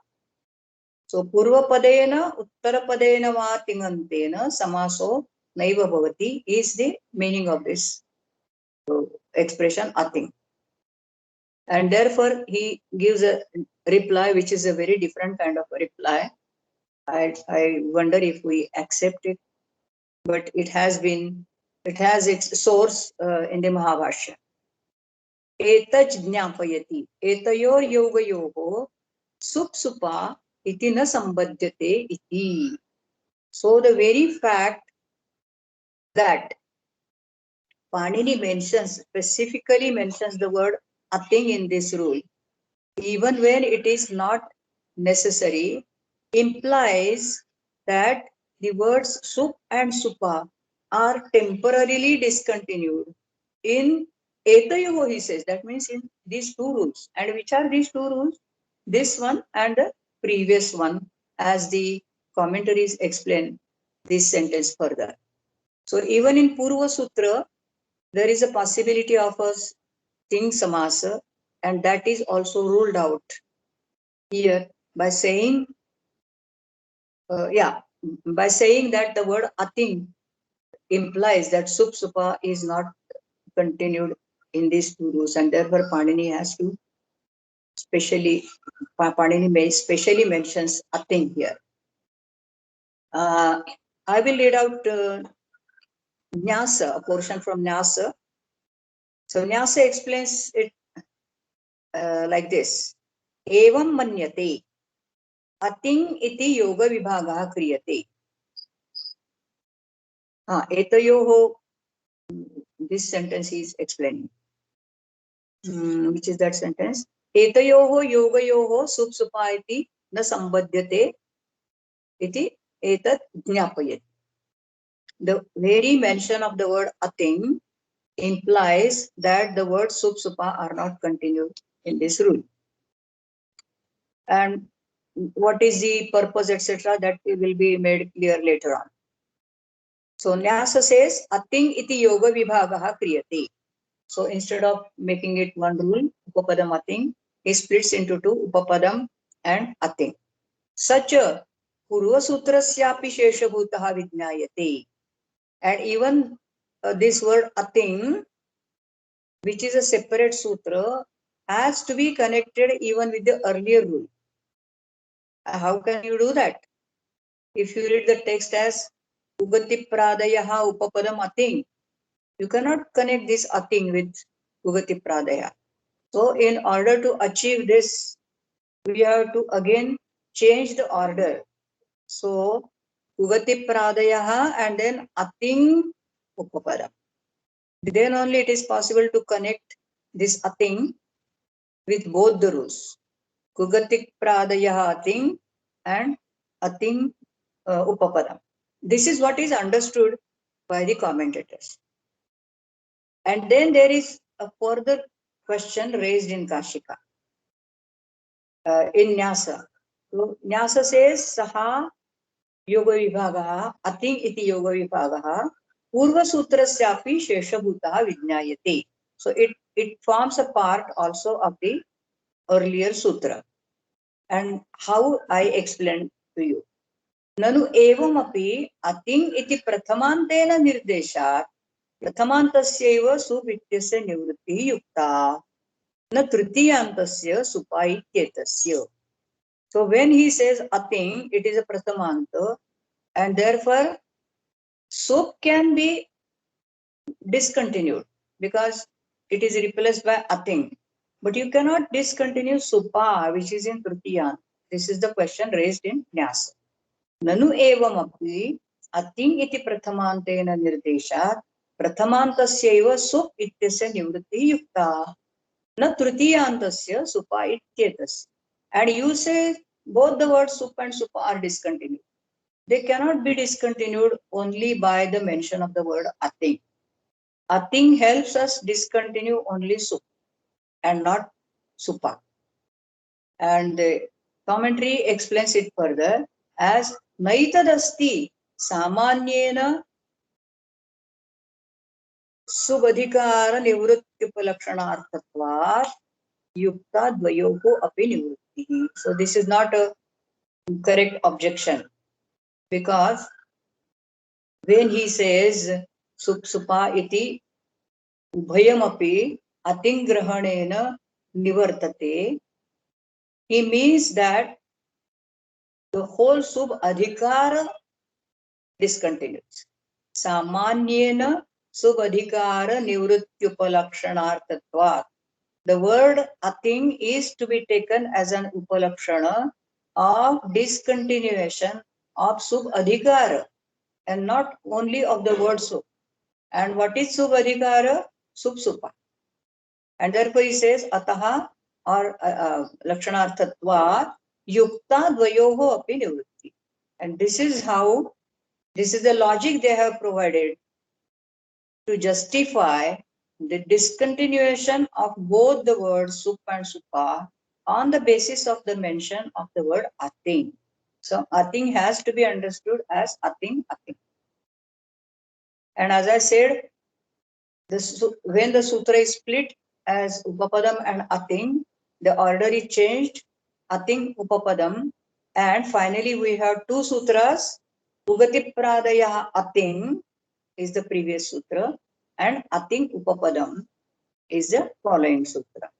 So purvapadena uttarapadena va tingantena samaso naiva bhavati is the meaning of this expression ating. And therefore he gives a reply which is a very different kind of a reply. I wonder if we accept it, but it has its source in the Mahabhashya. Etaj jnapayati etayor yogayoho supsupa iti na sambadhyate iti. So the very fact that Panini specifically mentions the word ating in this rule, even when it is not necessary, implies that the words sup and supa are temporarily discontinued in etayoho, he says. That means in these two rules. And which are these two rules? This one and the previous one, as the commentaries explain this sentence further. So even in Purva Sutra, there is a possibility of a ting samasa, and that is also ruled out here by saying, by saying that the word ating implies that sup supa is not continued in these two rules, and therefore Panini has to Panini specially mentions ating here. I will read out Nyasa, a portion from Nyasa. So Nyasa explains it like this: Evam manyate ating iti yoga vibhagah kriyate. Etayoho, this sentence is explaining. Which is that sentence? Etayoho yogayoho sup supa iti na sambadhyate iti etat jnapayati. The very mention of the word ating implies that the word sup supa are not continued in this rule. And what is the purpose, etc., that will be made clear later on. So Nyasa says ating iti yoga vibhagah kriyate. So instead of making it one rule, upapadam ating, he splits into two, upapadam and ating. Such a purva sutrasyapi sheshabhutaha vijnayate. And even this word ating, which is a separate sutra, has to be connected even with the earlier rule. How can you do that? If you read the text as Ugati Pradayaha Upapadam Ating, you cannot connect this ating with Ugati Pradaya. So in order to achieve this, we have to again change the order. So Ugati Pradayaha and then ating Upapadam. Then only it is possible to connect this ating with both the rules. Kugatik Pradaya ating and ating Upapadam. This is what is understood by the commentators. And then there is a further question raised in Kashika, in Nyasa. So Nyasa says, Saha Yoga Vibhagaha, Ating iti Yoga Vibhagaha, Purva Sutrasyapi Sheshabhutaha Vijnayate. So it forms a part also of the earlier sutra. And how I explained to you. Nanu evam api ating iti prathamantena nirdeshat प्रथमान्तस्यैव सुप इत्यस्य निवृत्तिः युक्ता न तृतीयान्तस्य सुपा इत्येतस्य. So when he says ating, it is a prathamanta, and therefore sup can be discontinued because it is replaced by ating. But you cannot discontinue supa, which is in tritiyan. This is the question raised in Nyasa. Nanu evam api ating iti prathamantena nirdeshat प्रथमान्तस्यैव सुप इत्यस्य निवृत्तिः युक्ता न तृतीयान्तस्य सुपा इत्येतस्य. And you say both the words sup and supa are discontinued. They cannot be discontinued only by the mention of the word ating. Ating helps us discontinue only sup and not supa. And Commentary explains it further as naitadasti samanyena subadhikara nivrutyupalakshanaarthatvat yukta dvayoho api nivrutti. So this is not a correct objection, because when he says supsupa iti ubhayamapi atingrahanena nivartate, he means that the whole sub adhikara discontinues. Samanyena sub adhikara nivrutyupalakshanartatvat. The word ating is to be taken as an upalakshana of discontinuation of sub adhikara, and not only of the word sub. And what is sub adhikara? Sub supa. And therefore he says ataha or lakshanarthatvat yukta dvayoho api nivrutti. And this is the logic they have provided to justify the discontinuation of both the words sup and supa on the basis of the mention of the word ating. So ating has to be understood as ating. And as I said, when the sutra is split as upapadam and ating, the order is changed, ating upapadam, and finally we have two sutras. Ugati pradaya ating is the previous sutra, and ating upapadam is the following sutra.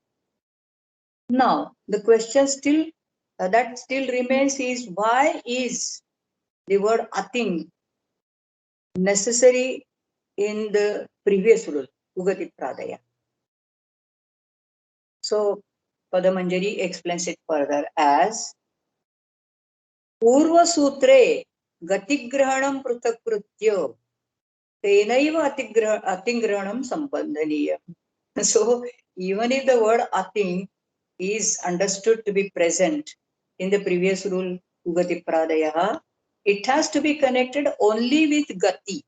Now the question still that still remains is, why is the word ating necessary in the previous rule, Ugati pradaya? So Padamanjari explains it further as Purva Sutre Gatigrahanam Prutakrutya Tenaiva Atingrahanam Sambandhaniya. So even if the word ating is understood to be present in the previous rule Ugati Pradaya, it has to be connected only with Gati.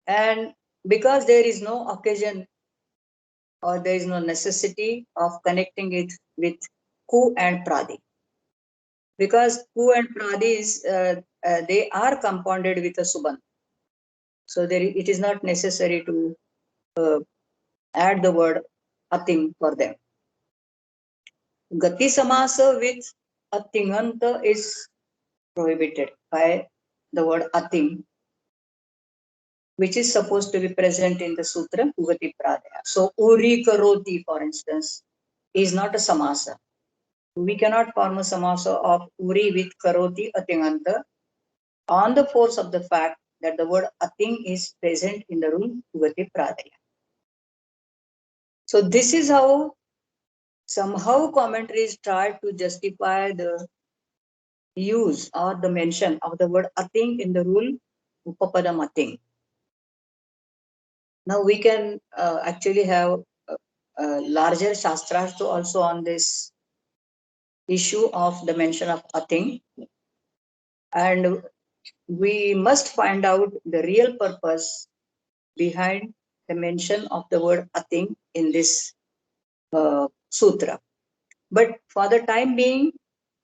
And because there is no occasion or there is no necessity of connecting it with Ku and Pradi. Because Ku and Pradi is, they are compounded with a Suband. So it is not necessary to add the word ating for them. Gati samasa with atinganta is prohibited by the word ating, which is supposed to be present in the sutra Ugati Pradaya. So uri karoti, for instance, is not a samasa. We cannot form a samasa of uri with karoti atinganta on the force of the fact that the word ating is present in the rule Ugati Pradaya. So this is how somehow commentaries try to justify the use or the mention of the word ating in the rule upapadam ating. Now we can actually have larger shastras also on this issue of the mention of ating, and we must find out the real purpose behind the mention of the word ating in this sutra. But for the time being,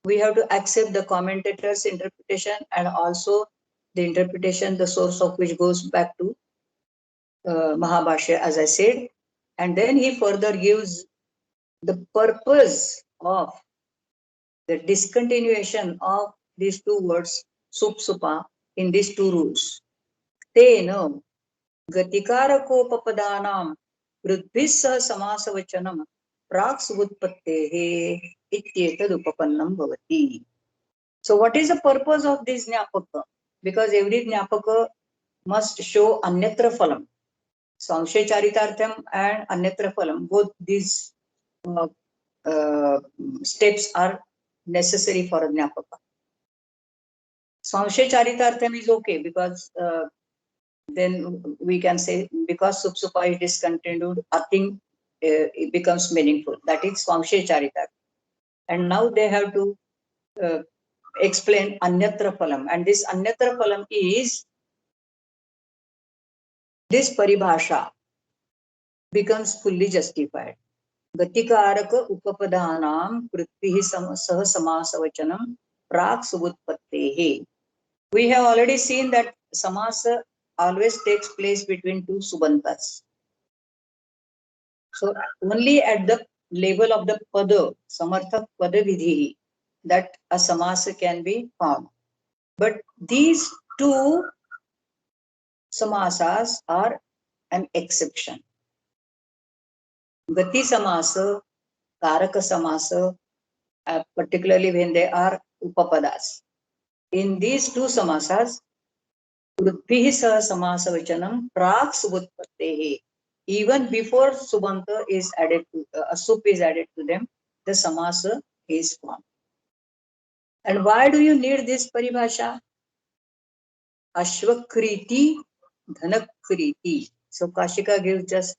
we have to accept the commentator's interpretation and also the interpretation, the source of which goes back to Mahabhashya, as I said. And then he further gives the purpose of the discontinuation of these two words, sup supa, in these two rules. Tena Gatikarakopapadanam Vruddhissa Samasavachanam Praks Utpattehe Ityetad Upapannam Bhavati. So what is the purpose of this Jnapaka? Because every Jnapaka must show Anyatra Phalam. Samshay Charitartham and Anyatra Phalam, both these steps are necessary for a Jnapaka. Samshay Charitartham is okay because then we can say because Supsupa is discontinued, ating it becomes meaningful. That is Samshay Charitartham. And now they have to explain Anyatra Phalam. And this Anyatra Phalam is this paribhasha becomes fully justified. गतिकारक उपपदानां कृत्भिः सह समासवचनं प्राक् सुबुत्पत्तेः. We have already seen that samasa always takes place between two subantas. So only at the level of the pada, samarthak pada vidhi, that a samasa can be found. But these two samasas are an exception. Gati samasa, karaka samasa, particularly when they are upapadas. In these two samasas, Krutbhihi saha samasa vachanam prak subutpattehe. Even before subanta is added to, a sup is added to them, the samasa is formed. And why do you need this paribhasha? Ashvakriti, dhanakriti. So Kashika gives just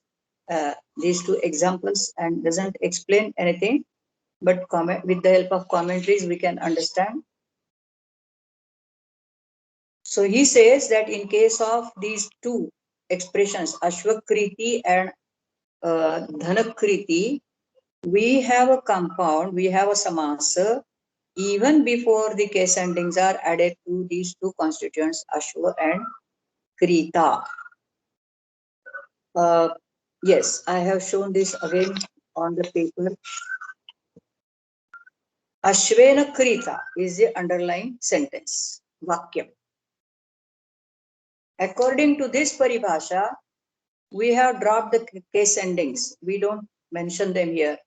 these two examples and doesn't explain anything, but with the help of commentaries we can understand. So he says that in case of these two expressions, Ashvakriti and Dhanakriti, we have a compound, we have a samasa, even before the case endings are added to these two constituents, Ashva and Krita. Yes, I have shown this again on the paper. Ashvena Krita is the underlying sentence, Vakyam. According to this paribhasha, we have dropped the case endings. We don't mention them here.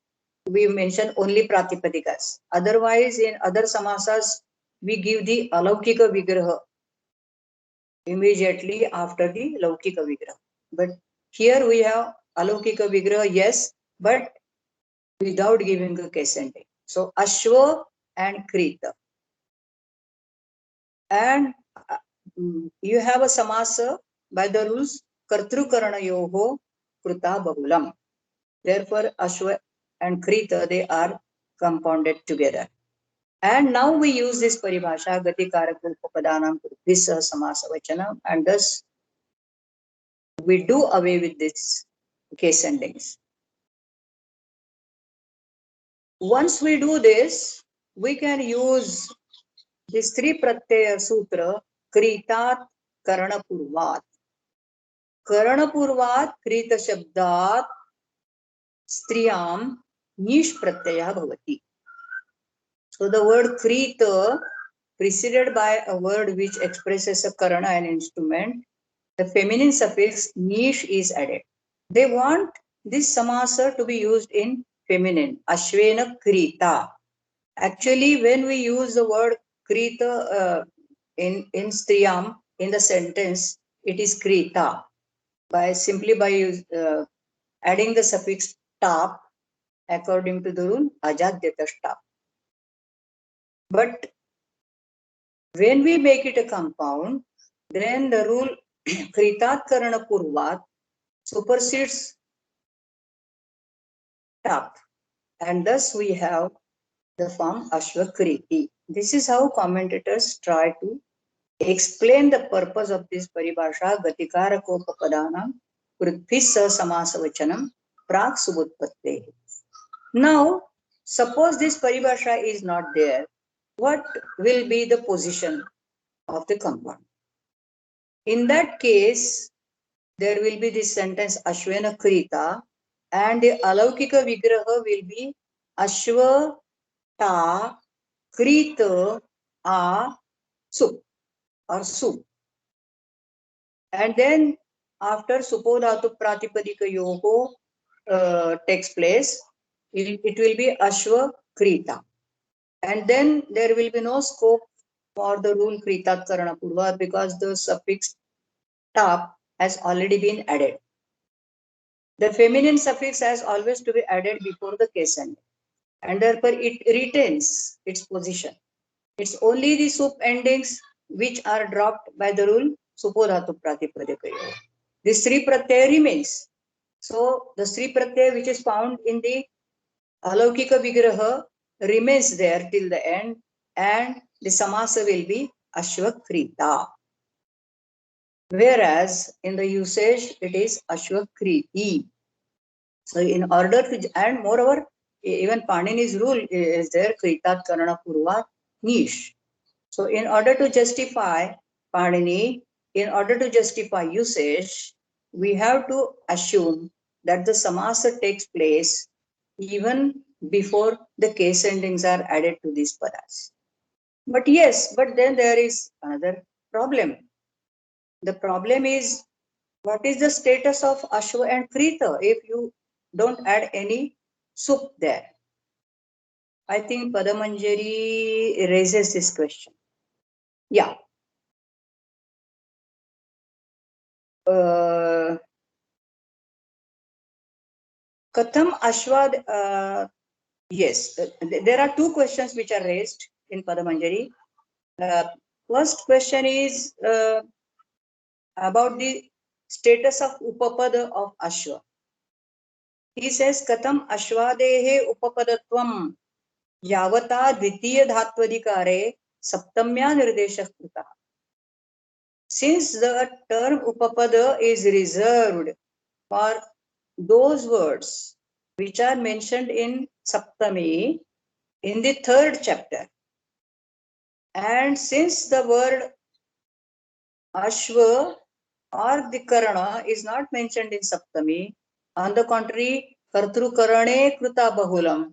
We mention only pratipadikas. Otherwise, in other samasas, we give the alaukika vigraha immediately after the laukika vigraha. But here we have alaukika vigraha, yes, but without giving a case ending. So Ashwa and Krita. And you have a samasa by the rules Kartrukaranayoho Kruta Bahulam. Therefore, Ashwa and Krita, they are compounded together. And now we use this paribhasha, Gati Karaka Upapadanam Krutbhisa Samasa Vachanam, and thus we do away with this case endings. Once we do this, we can use this three pratyaya sutra, Kritat Karanapurvat. Karanapurvat Krita Shabdat Striyam Nish Pratyaya Bhavati. So the word Krita preceded by a word which expresses a karana, an instrument, the feminine suffix nish is added. They want this samasa to be used in feminine, Ashvena Krita. Actually, when we use the word Krita in Striyam in the sentence, it is Krita. Simply by adding the suffix tap, according to the rule, Ajadyatashta. But when we make it a compound, then the rule Kritat Karana Purvat supersedes tap, and thus we have the form Ashvakriti. This is how commentators try to explain the purpose of this paribhasha Gatikarakopapadanam Krutbhisa Samasavachanam Prak Subutpatte. Now, suppose this paribhasha is not there, what will be the position of the compound? In that case, there will be this sentence Ashvena Krita, and the alaukika vigraha will be Ashva Ta Krita A Sup or Sup. And then after Supodhatu Pratipadika Yoho takes place, it will be Ashva Krita. And then there will be no scope for the rule Kritat Karana Purva because the suffix tap has already been added. The feminine suffix has always to be added before the case ending, and therefore it retains its position. It's only the sup endings which are dropped by the rule Supodhatu Pratipadikayo. The Sri Pratyaya remains. So the Sri Pratyaya which is found in the Alaukika Vigraha remains there till the end, and the Samasa will be Ashvakrita. Whereas in the usage it is Ashvakriti. So in order to, and moreover, even Panini's rule is there, Kritat Karana Purva Nish. So in order to justify Panini, in order to justify usage, we have to assume that the samasa takes place even before the case endings are added to these padas. But yes, but then there is another problem. The problem is, what is the status of Ashwa and Krita if you don't add any sup there? I think Padamanjari raises this question. Yeah. Katham Ashwad, yes, there are two questions which are raised in Padamanjari. First question is about the status of Upapada of Ashwa. He says, Katham Ashwadehe Upapadatvam Yavata Dvitiya Dhatvadikare Saptamya Nirdeshah Krita. Since the term Upapada is reserved for those words which are mentioned in Saptami in the third chapter, and since the word Ashwa or the Karana is not mentioned in Saptami, on the contrary, Kartru Karane Kruta Bahulam,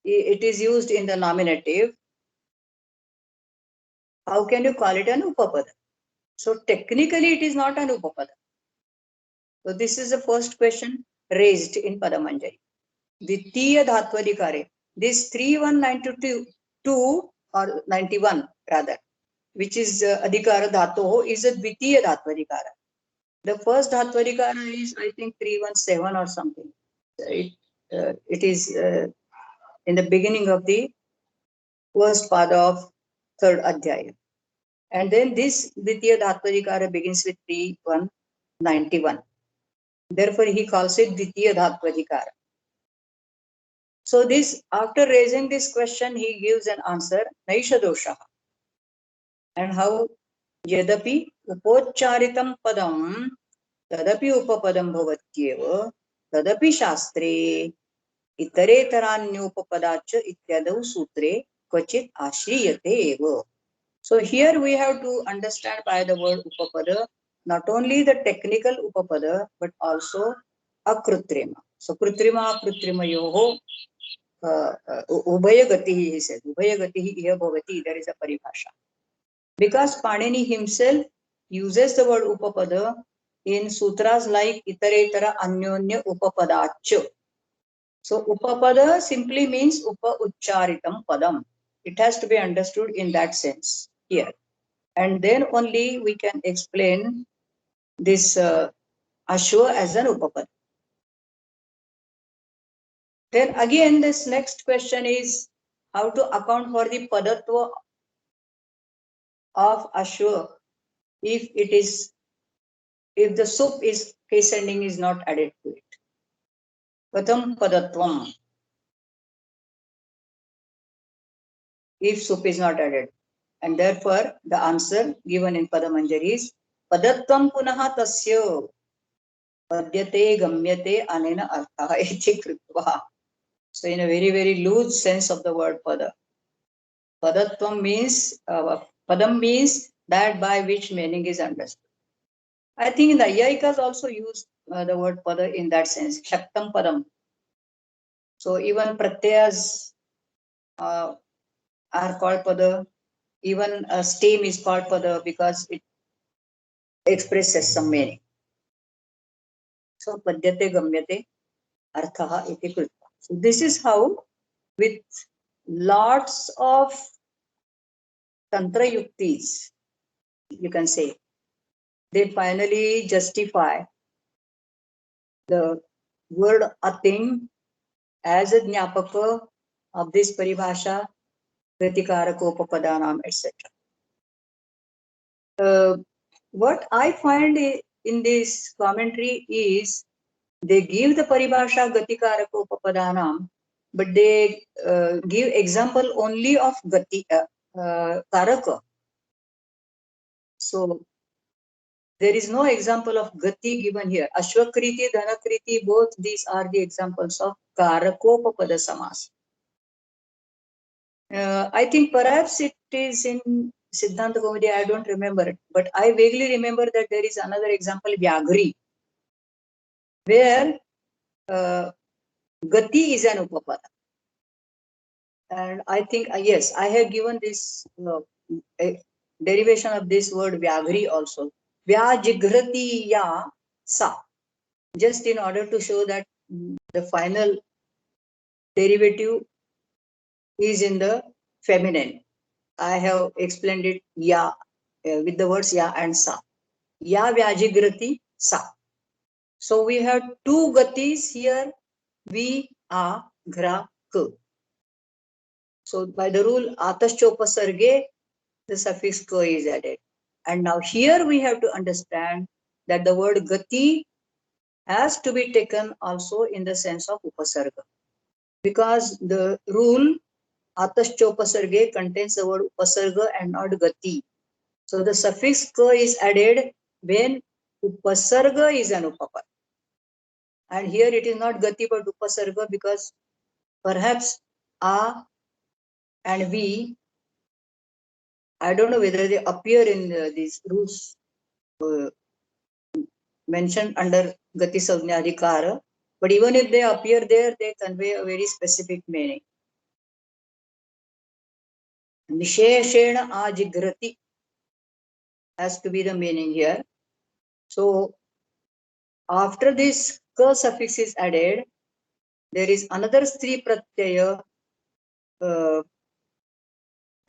it is used in the nominative. How can you call it an Upapada? So technically it is not an Upapada. So this is the first question raised in Padamanjari. Dvitiya Dhatvadikare. This 3192 or 91 rather, which is Adhikara Dhatu, is a Dvitiya Dhatvadikara. The first Dhatvarikara is, I think, 317 or something. It is in the beginning of the first part of third Adhyaya. And then this Dvitiya Dhatvarikara begins with 3191. Therefore, he calls it Dvitiya Dhatvarikara. So this, after raising this question, he gives an answer, Naisha Dosha. And how Yadapi Upocharitam Padam Tadapi Upapadam Bhavatyeva Tadapi Shastre Itaretharanyupapadacha Ityadau Sutre Kvachit Ashriyate eva. So here we have to understand by the word Upapada not only the technical Upapada but also Akrutrima. So Krutrima Akrutrima Yoho Ubhayagati, he said. Ubhayagati iha bhavati, there is a paribhasha. Because Panini himself uses the word Upapada in sutras like Itaretara Anyonya Upapadacha. So Upapada simply means Upa Uchcharitam Padam. It has to be understood in that sense here. And then only we can explain this Ashwa as an Upapada. Then again, this next question is how to account for the Padatva of Ashwa if the sup is case ending is not added to it. Katham Padatvam. If sup is not added. And therefore, the answer given in Padamanjari is Padatvam punaha tasya padyate gamyate anena artha iti kritva. So in a very, very loose sense of the word pada. Padatvam means, padam means that by which meaning is understood. I think in the Ayyayikas also use the word pada in that sense, Shaktam padam. So even pratyas are called pada. Even a stem is called pada because it expresses some meaning. So padyate gamyate arthaha iti kritva. So this is how, with lots of tantra yuktis, you can say, they finally justify the word ating as a jnapaka of this paribhasha, kritikaraka upapadanam, etc. What I find in this commentary is they give the paribhasha gatikaraka upapadanam, but they give example only of gati karaka. So There is no example of gati given here. Ashwakriti, Dhanakriti, both these are the examples of Karakopapada Samas. I think perhaps it is in Siddhanta Kaumudi, I don't remember it, but I vaguely remember that there is another example, Vyagri, where Gati is an Upapada. And I think, yes, I have given this a derivation of this word Vyagri also. Vyajigrati ya sa. Just in order to show that the final derivative is in the feminine. I have explained it ya with the words ya and sa. Ya vyajigrati sa. So we have two gatis here, vi, a, gra, k. So by the rule ataschopasarge, the suffix ka is added. And now here we have to understand that the word gati has to be taken also in the sense of upasarga. Because the rule ataschopasarge contains the word upasarga and not gati. So the suffix ka is added when upasarga is an upapada. And here it is not gati but upasarga because perhaps a and vi, I don't know whether they appear in these rules mentioned under gati savnya adhikara, but even if they appear there, they convey a very specific meaning. Nisheshena ajigrati has to be the meaning here. So after this ka suffix is added, there is another stri pratyaya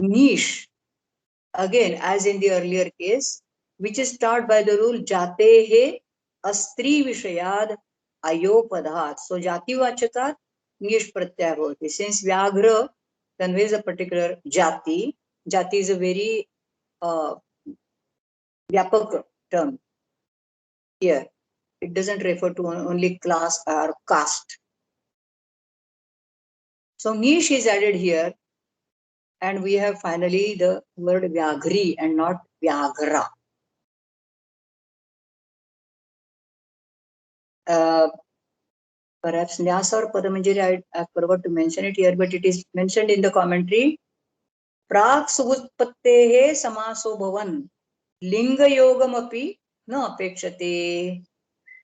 nish, again as in the earlier case, which is taught by the rule jatehe astri vishayad ayopadat. So jati vachakat nish pratyaya bhavati. Since vyagra conveys a particular jati, jati is a very vyapak term here. It doesn't refer to only class or caste. So nish is added here, and we have finally the word vyagri and not vyagra. Perhaps Nyasa or Padamanjari, I forgot to mention it here, but it is mentioned in the commentary. Prak subutpattehe samaso bhavan linga yogam api na apekshate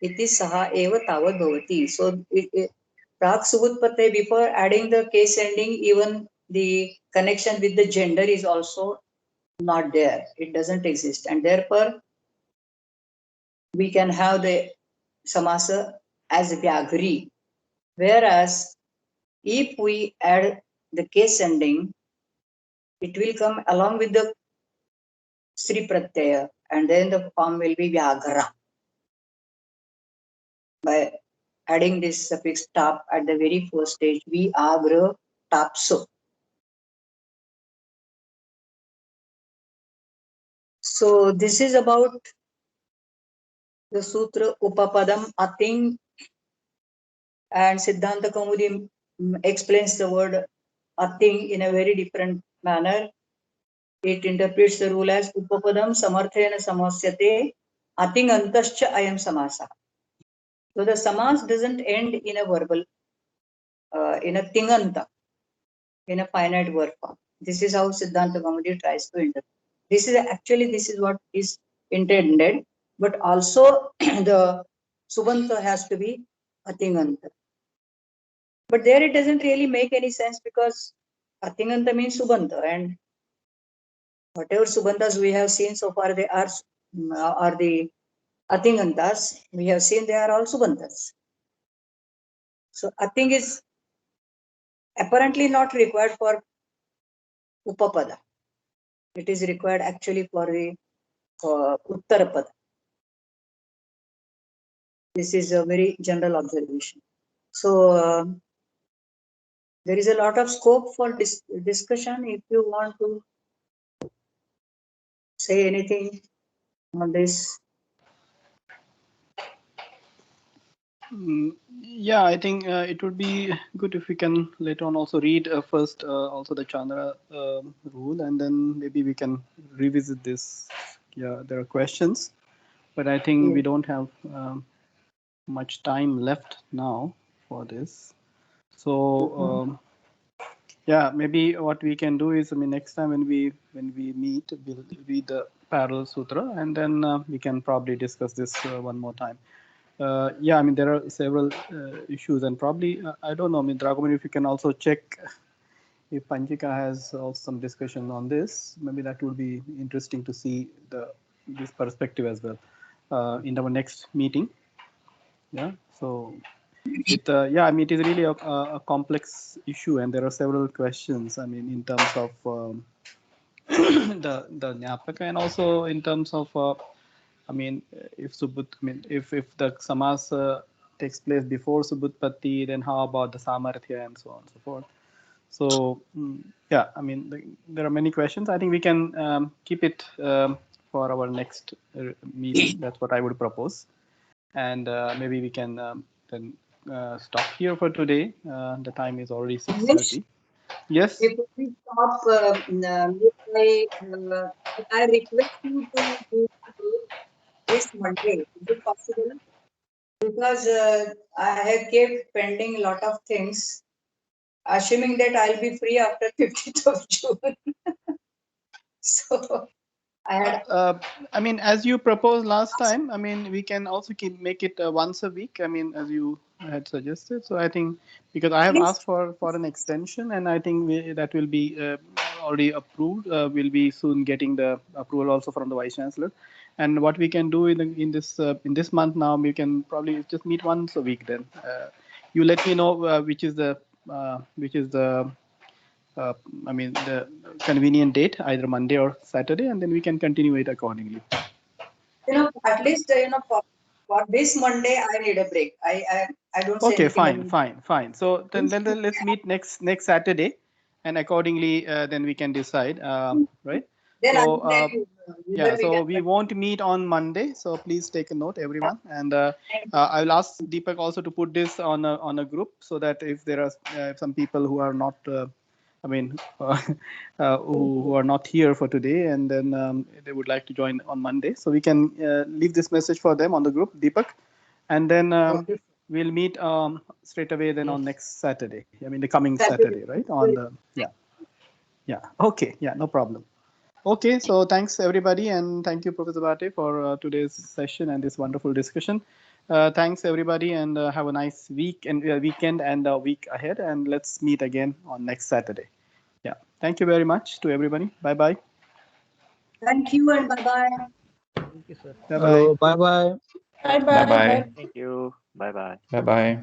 iti saha eva tavad bhavati. So prak subutpatte, before adding the case ending, even the connection with the gender is also not there. It doesn't exist, and therefore we can have the samasa as vyagri. Whereas if we add the case ending, it will come along with the Sri Pratyaya, and then the form will be Vyagra. By adding this suffix tap at the very first stage, Vyagra tapso. So this is about the Sutra Upapadam Ating, and Siddhanta Kaumudi explains the word Ating in a very different manner. It interprets the rule as Upapadam Samarthena Samasyate Ating Antascha Ayam Samasa. So the samas doesn't end in a verbal, in a tinganta, in a finite verb form. This is how Siddhanta Kaumudi tries to interpret. This is what is intended, but also the subanta has to be atinganta. But there it doesn't really make any sense because atinganta means subanta, and whatever subantas we have seen so far, they are the atingantas. We have seen they are all subantas. So ating is apparently not required for upapada. It is required actually for the uttarapada. This is a very general observation. So there is a lot of scope for discussion. If you want to say anything on this. Yeah, I think it would be good if we can later on also read first also the Chandra rule, and then maybe we can revisit this. Yeah, there are questions. but I think we don't have much time left now for this. So yeah, maybe what we can do is, I mean, next time when we meet, we'll read the parallel sutra, and then we can probably discuss this one more time. Yeah, I mean, there are several issues, and probably I don't know. I mean, Dragomir, if you can also check if Panchika has also some discussion on this, maybe that would be interesting to see this perspective as well in our next meeting. Yeah, so yeah, I mean, it is really a complex issue, and there are several questions. I mean, in terms of the Jnapaka, and also in terms of I mean, if the samasa takes place before Subutpatti, then how about the Samarthya and so on and so forth. So yeah, I mean, there are many questions. I think we can keep it for our next meeting. That's what I would propose, and maybe we can then stop here for today. The time is already 6:30. Yes. Before we stop, I request you to do this Monday. Is it possible? Because I have kept pending a lot of things, assuming that I'll be free after 15th of June. So I had I mean, as you proposed last time, I mean, we can also make it once a week. I mean, as you had suggested. So I think because I have asked for an extension, and I think that will be already approved. We'll be soon getting the approval also from the Vice Chancellor. And what we can do in this month now, we can probably just meet once a week. Then you let me know which is the I mean, the convenient date, either Monday or Saturday, and then we can continue it accordingly. At least for this Monday, I need a break. I don't say Okay, anything. fine. So then let's meet next Saturday, and accordingly then we can decide, right? Then So I'll tell you. yeah, so we won't meet on Monday. So please take a note, everyone, and I will ask Deepak also to put this on a group, so that if there are some people who are not, I mean, who are not here for today, and then they would like to join on Monday, so we can leave this message for them on the group, Deepak, and then we'll meet straight away then on next Saturday. I mean, the coming Saturday, right? On the yeah. Okay, yeah, no problem. Okay, so thanks everybody, and thank you, Professor Bhate, for today's session and this wonderful discussion. Thanks everybody, and have a nice weekend and week ahead, and let's meet again on next Saturday. Yeah, thank you very much to everybody. Bye bye. Thank you and bye bye. Thank you, sir. Bye bye. Bye bye. Bye Bye bye. bye. Thank you. Bye bye. Bye bye.